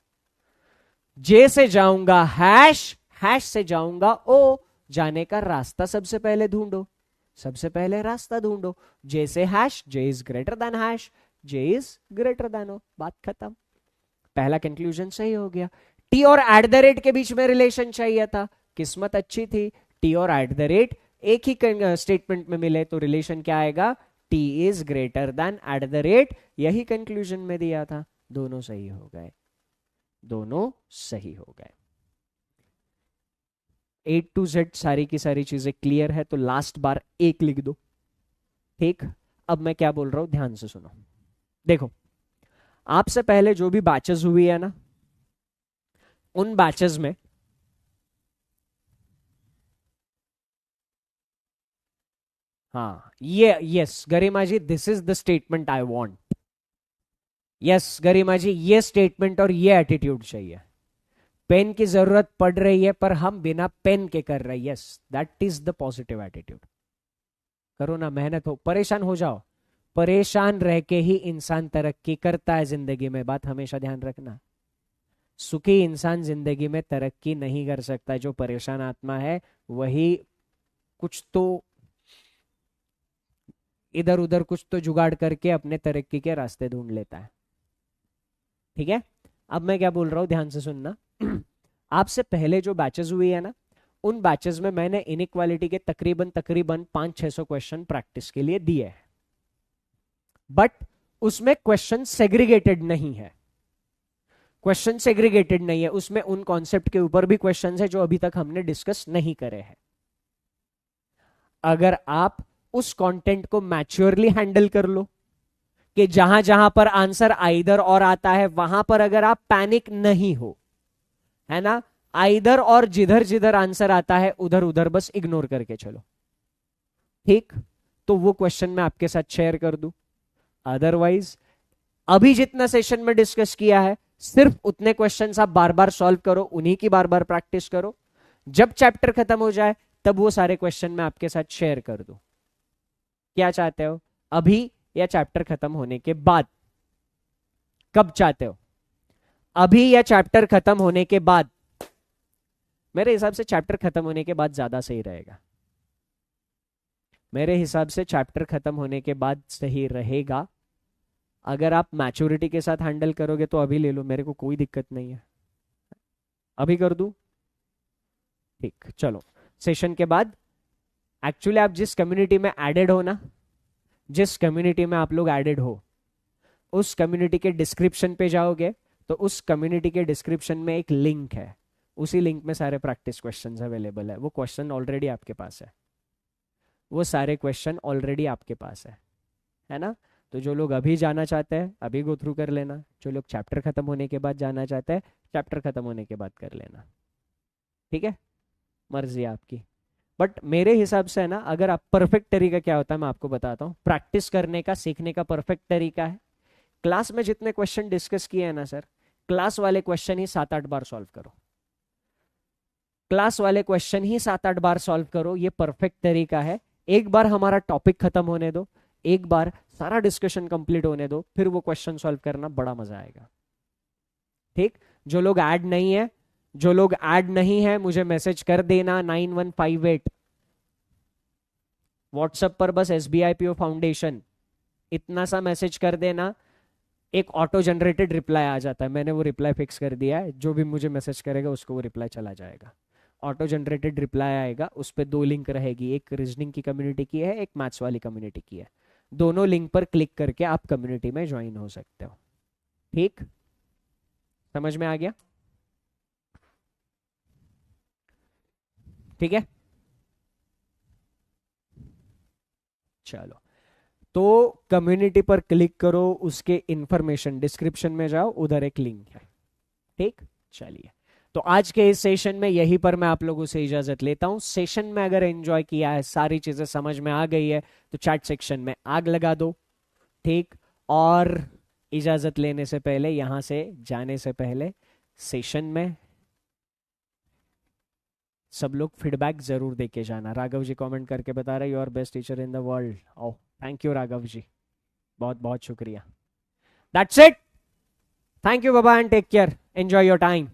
जे से जाऊंगा हैश, हैश से जाऊंगा ओ, जाने का रास्ता सबसे पहले ढूंढो, सबसे पहले रास्ता ढूंढो। जे से hash, J is greater than hash, J is greater than O, बात खत्म। पहला कंक्लूजन सही हो गया। टी और एट द रेट के बीच में रिलेशन चाहिए था, किस्मत अच्छी थी, टी और एट द रेट एक ही स्टेटमेंट में मिले, तो रिलेशन क्या आएगा? T is greater then at the rate. यही कंक्लूजन में दिया था, दोनों सही हो गए, दोनों सही हो गए। A to Z सारी की सारी चीजें क्लियर है, तो लास्ट बार एक लिख दो। ठीक, अब मैं क्या बोल रहा हूं ध्यान से सुनो। देखो आपसे पहले जो भी बैचेस हुई है ना, उन बैचेस में हाँ ये yes Garima ji, this is the statement I want. Yes Garima ji, ये स्टेटमेंट और ये एटीट्यूड चाहिए। पेन की जरूरत पड़ रही है पर हम बिना पेन के कर रहे हैं, yes that is the positive attitude. करो ना, मेहनत हो, परेशान हो जाओ, परेशान रह के ही इंसान तरक्की करता है जिंदगी में, बात हमेशा ध्यान रखना। सुखी इंसान जिंदगी में तरक्की नहीं कर सकता, जो परेशान आत्मा है वही कुछ तो इधर उधर कुछ तो जुगाड़ करके अपने तरक्की के रास्ते ढूंढ लेता है। ठीक है, अब मैं क्या बोल रहा हूं ध्यान से सुनना। आपसे पहले जो बैचेस हुई है ना, उन बैचेस में मैंने इनइक्वालिटी के तकरीबन तकरीबन 500-600 क्वेश्चन प्रैक्टिस के लिए दिए हैं, बट उसमें क्वेश्चन सेग्रीगेटेड नहीं है, क्वेश्चन सेग्रीगेटेड नहीं है, उसमें उन कॉन्सेप्ट के ऊपर भी क्वेश्चन है जो अभी तक हमने डिस्कस नहीं करे हैं। अगर आप उस कंटेंट को मैच्योरली हैंडल कर लो कि जहां जहां पर आंसर आइदर और आता है वहां पर अगर आप पैनिक नहीं हो, है ना, आइदर और जिधर जिधर आंसर आता है उधर उधर बस इग्नोर करके चलो, ठीक, तो वो क्वेश्चन मैं आपके साथ शेयर कर दूं। अदरवाइज अभी जितना सेशन में डिस्कस किया है सिर्फ उतने क्वेश्चंस आप बार बार सॉल्व करो, उन्हीं की बार बार प्रैक्टिस करो। जब चैप्टर खत्म हो जाए तब वो सारे क्वेश्चन मैं आपके साथ शेयर कर दूं। क्या चाहते हो, अभी या चैप्टर खत्म होने के बाद? कब चाहते हो, अभी या चैप्टर खत्म होने के बाद? मेरे हिसाब से चैप्टर खत्म होने के बाद ज्यादा सही रहेगा, मेरे हिसाब से चैप्टर खत्म होने के बाद सही रहेगा। अगर आप मैच्योरिटी के साथ हैंडल करोगे तो अभी ले लो, मेरे को कोई दिक्कत नहीं है, अभी कर दूं? ठीक, चलो सेशन के बाद। एक्चुअली आप जिस कम्युनिटी में एडेड हो ना, जिस कम्युनिटी में आप लोग एडेड हो, उस कम्युनिटी के डिस्क्रिप्शन पे जाओगे तो उस कम्युनिटी के डिस्क्रिप्शन में एक लिंक है, उसी लिंक में सारे प्रैक्टिस क्वेश्चंस अवेलेबल है। वो क्वेश्चन ऑलरेडी आपके पास है, वो सारे क्वेश्चन ऑलरेडी आपके पास है ना। तो जो लोग अभी जाना चाहते हैं अभी गो थ्रू कर लेना, जो लोग चैप्टर खत्म होने के बाद जाना चाहते हैं चैप्टर खत्म होने के बाद कर लेना। ठीक है, मर्जी है आपकी। बट मेरे हिसाब से है ना, अगर आप परफेक्ट तरीका क्या होता है मैं आपको बताता हूँ। प्रैक्टिस करने का, सीखने का परफेक्ट तरीका है, क्लास में जितने क्वेश्चन डिस्कस किए हैं ना सर, क्लास वाले क्वेश्चन ही 7-8 बार सॉल्व करो। क्लास वाले क्वेश्चन ही 7-8 बार सॉल्व करो, ये परफेक्ट तरीका है। एक बार हमारा टॉपिक खत्म होने दो, एक बार सारा डिस्कशन कंप्लीट होने दो, फिर वो क्वेश्चन सॉल्व करना बड़ा मजा आएगा। ठीक, जो लोग ऐड नहीं है, जो लोग ऐड नहीं है मुझे मैसेज कर देना 9158 व्हाट्सएप पर, बस SBIPO फाउंडेशन इतना सा मैसेज कर देना, एक ऑटो जनरेटेड रिप्लाई आ जाता है। मैंने वो रिप्लाई फिक्स कर दिया है, जो भी मुझे मैसेज करेगा उसको वो रिप्लाई चला जाएगा। ऑटो जनरेटेड रिप्लाई आएगा, उस पर 2 लिंक रहेगी, एक रीजनिंग की कम्युनिटी की है, एक मैथ्स वाली कम्युनिटी की है। दोनों लिंक पर क्लिक करके आप कम्युनिटी में ज्वाइन हो सकते हो। ठीक, समझ में आ गया? ठीक है, चलो। तो कम्युनिटी पर क्लिक करो, उसके इंफॉर्मेशन डिस्क्रिप्शन में जाओ, उधर एक लिंक है। ठीक, चलिए। तो आज के इस सेशन में यहीं पर मैं आप लोगों से इजाजत लेता हूं। सेशन में अगर एंजॉय किया है, सारी चीजें समझ में आ गई है, तो चैट सेक्शन में आग लगा दो। ठीक, और इजाजत लेने से पहले, यहां से जाने से पहले, सेशन में सब लोग फीडबैक जरूर देके जाना। राघव जी कमेंट करके बता रहे you are best teacher in the world. Oh, thank you Raghav ji, बहुत बहुत शुक्रिया। दैट्स इट, थैंक यू बाबा and take care, enjoy your time.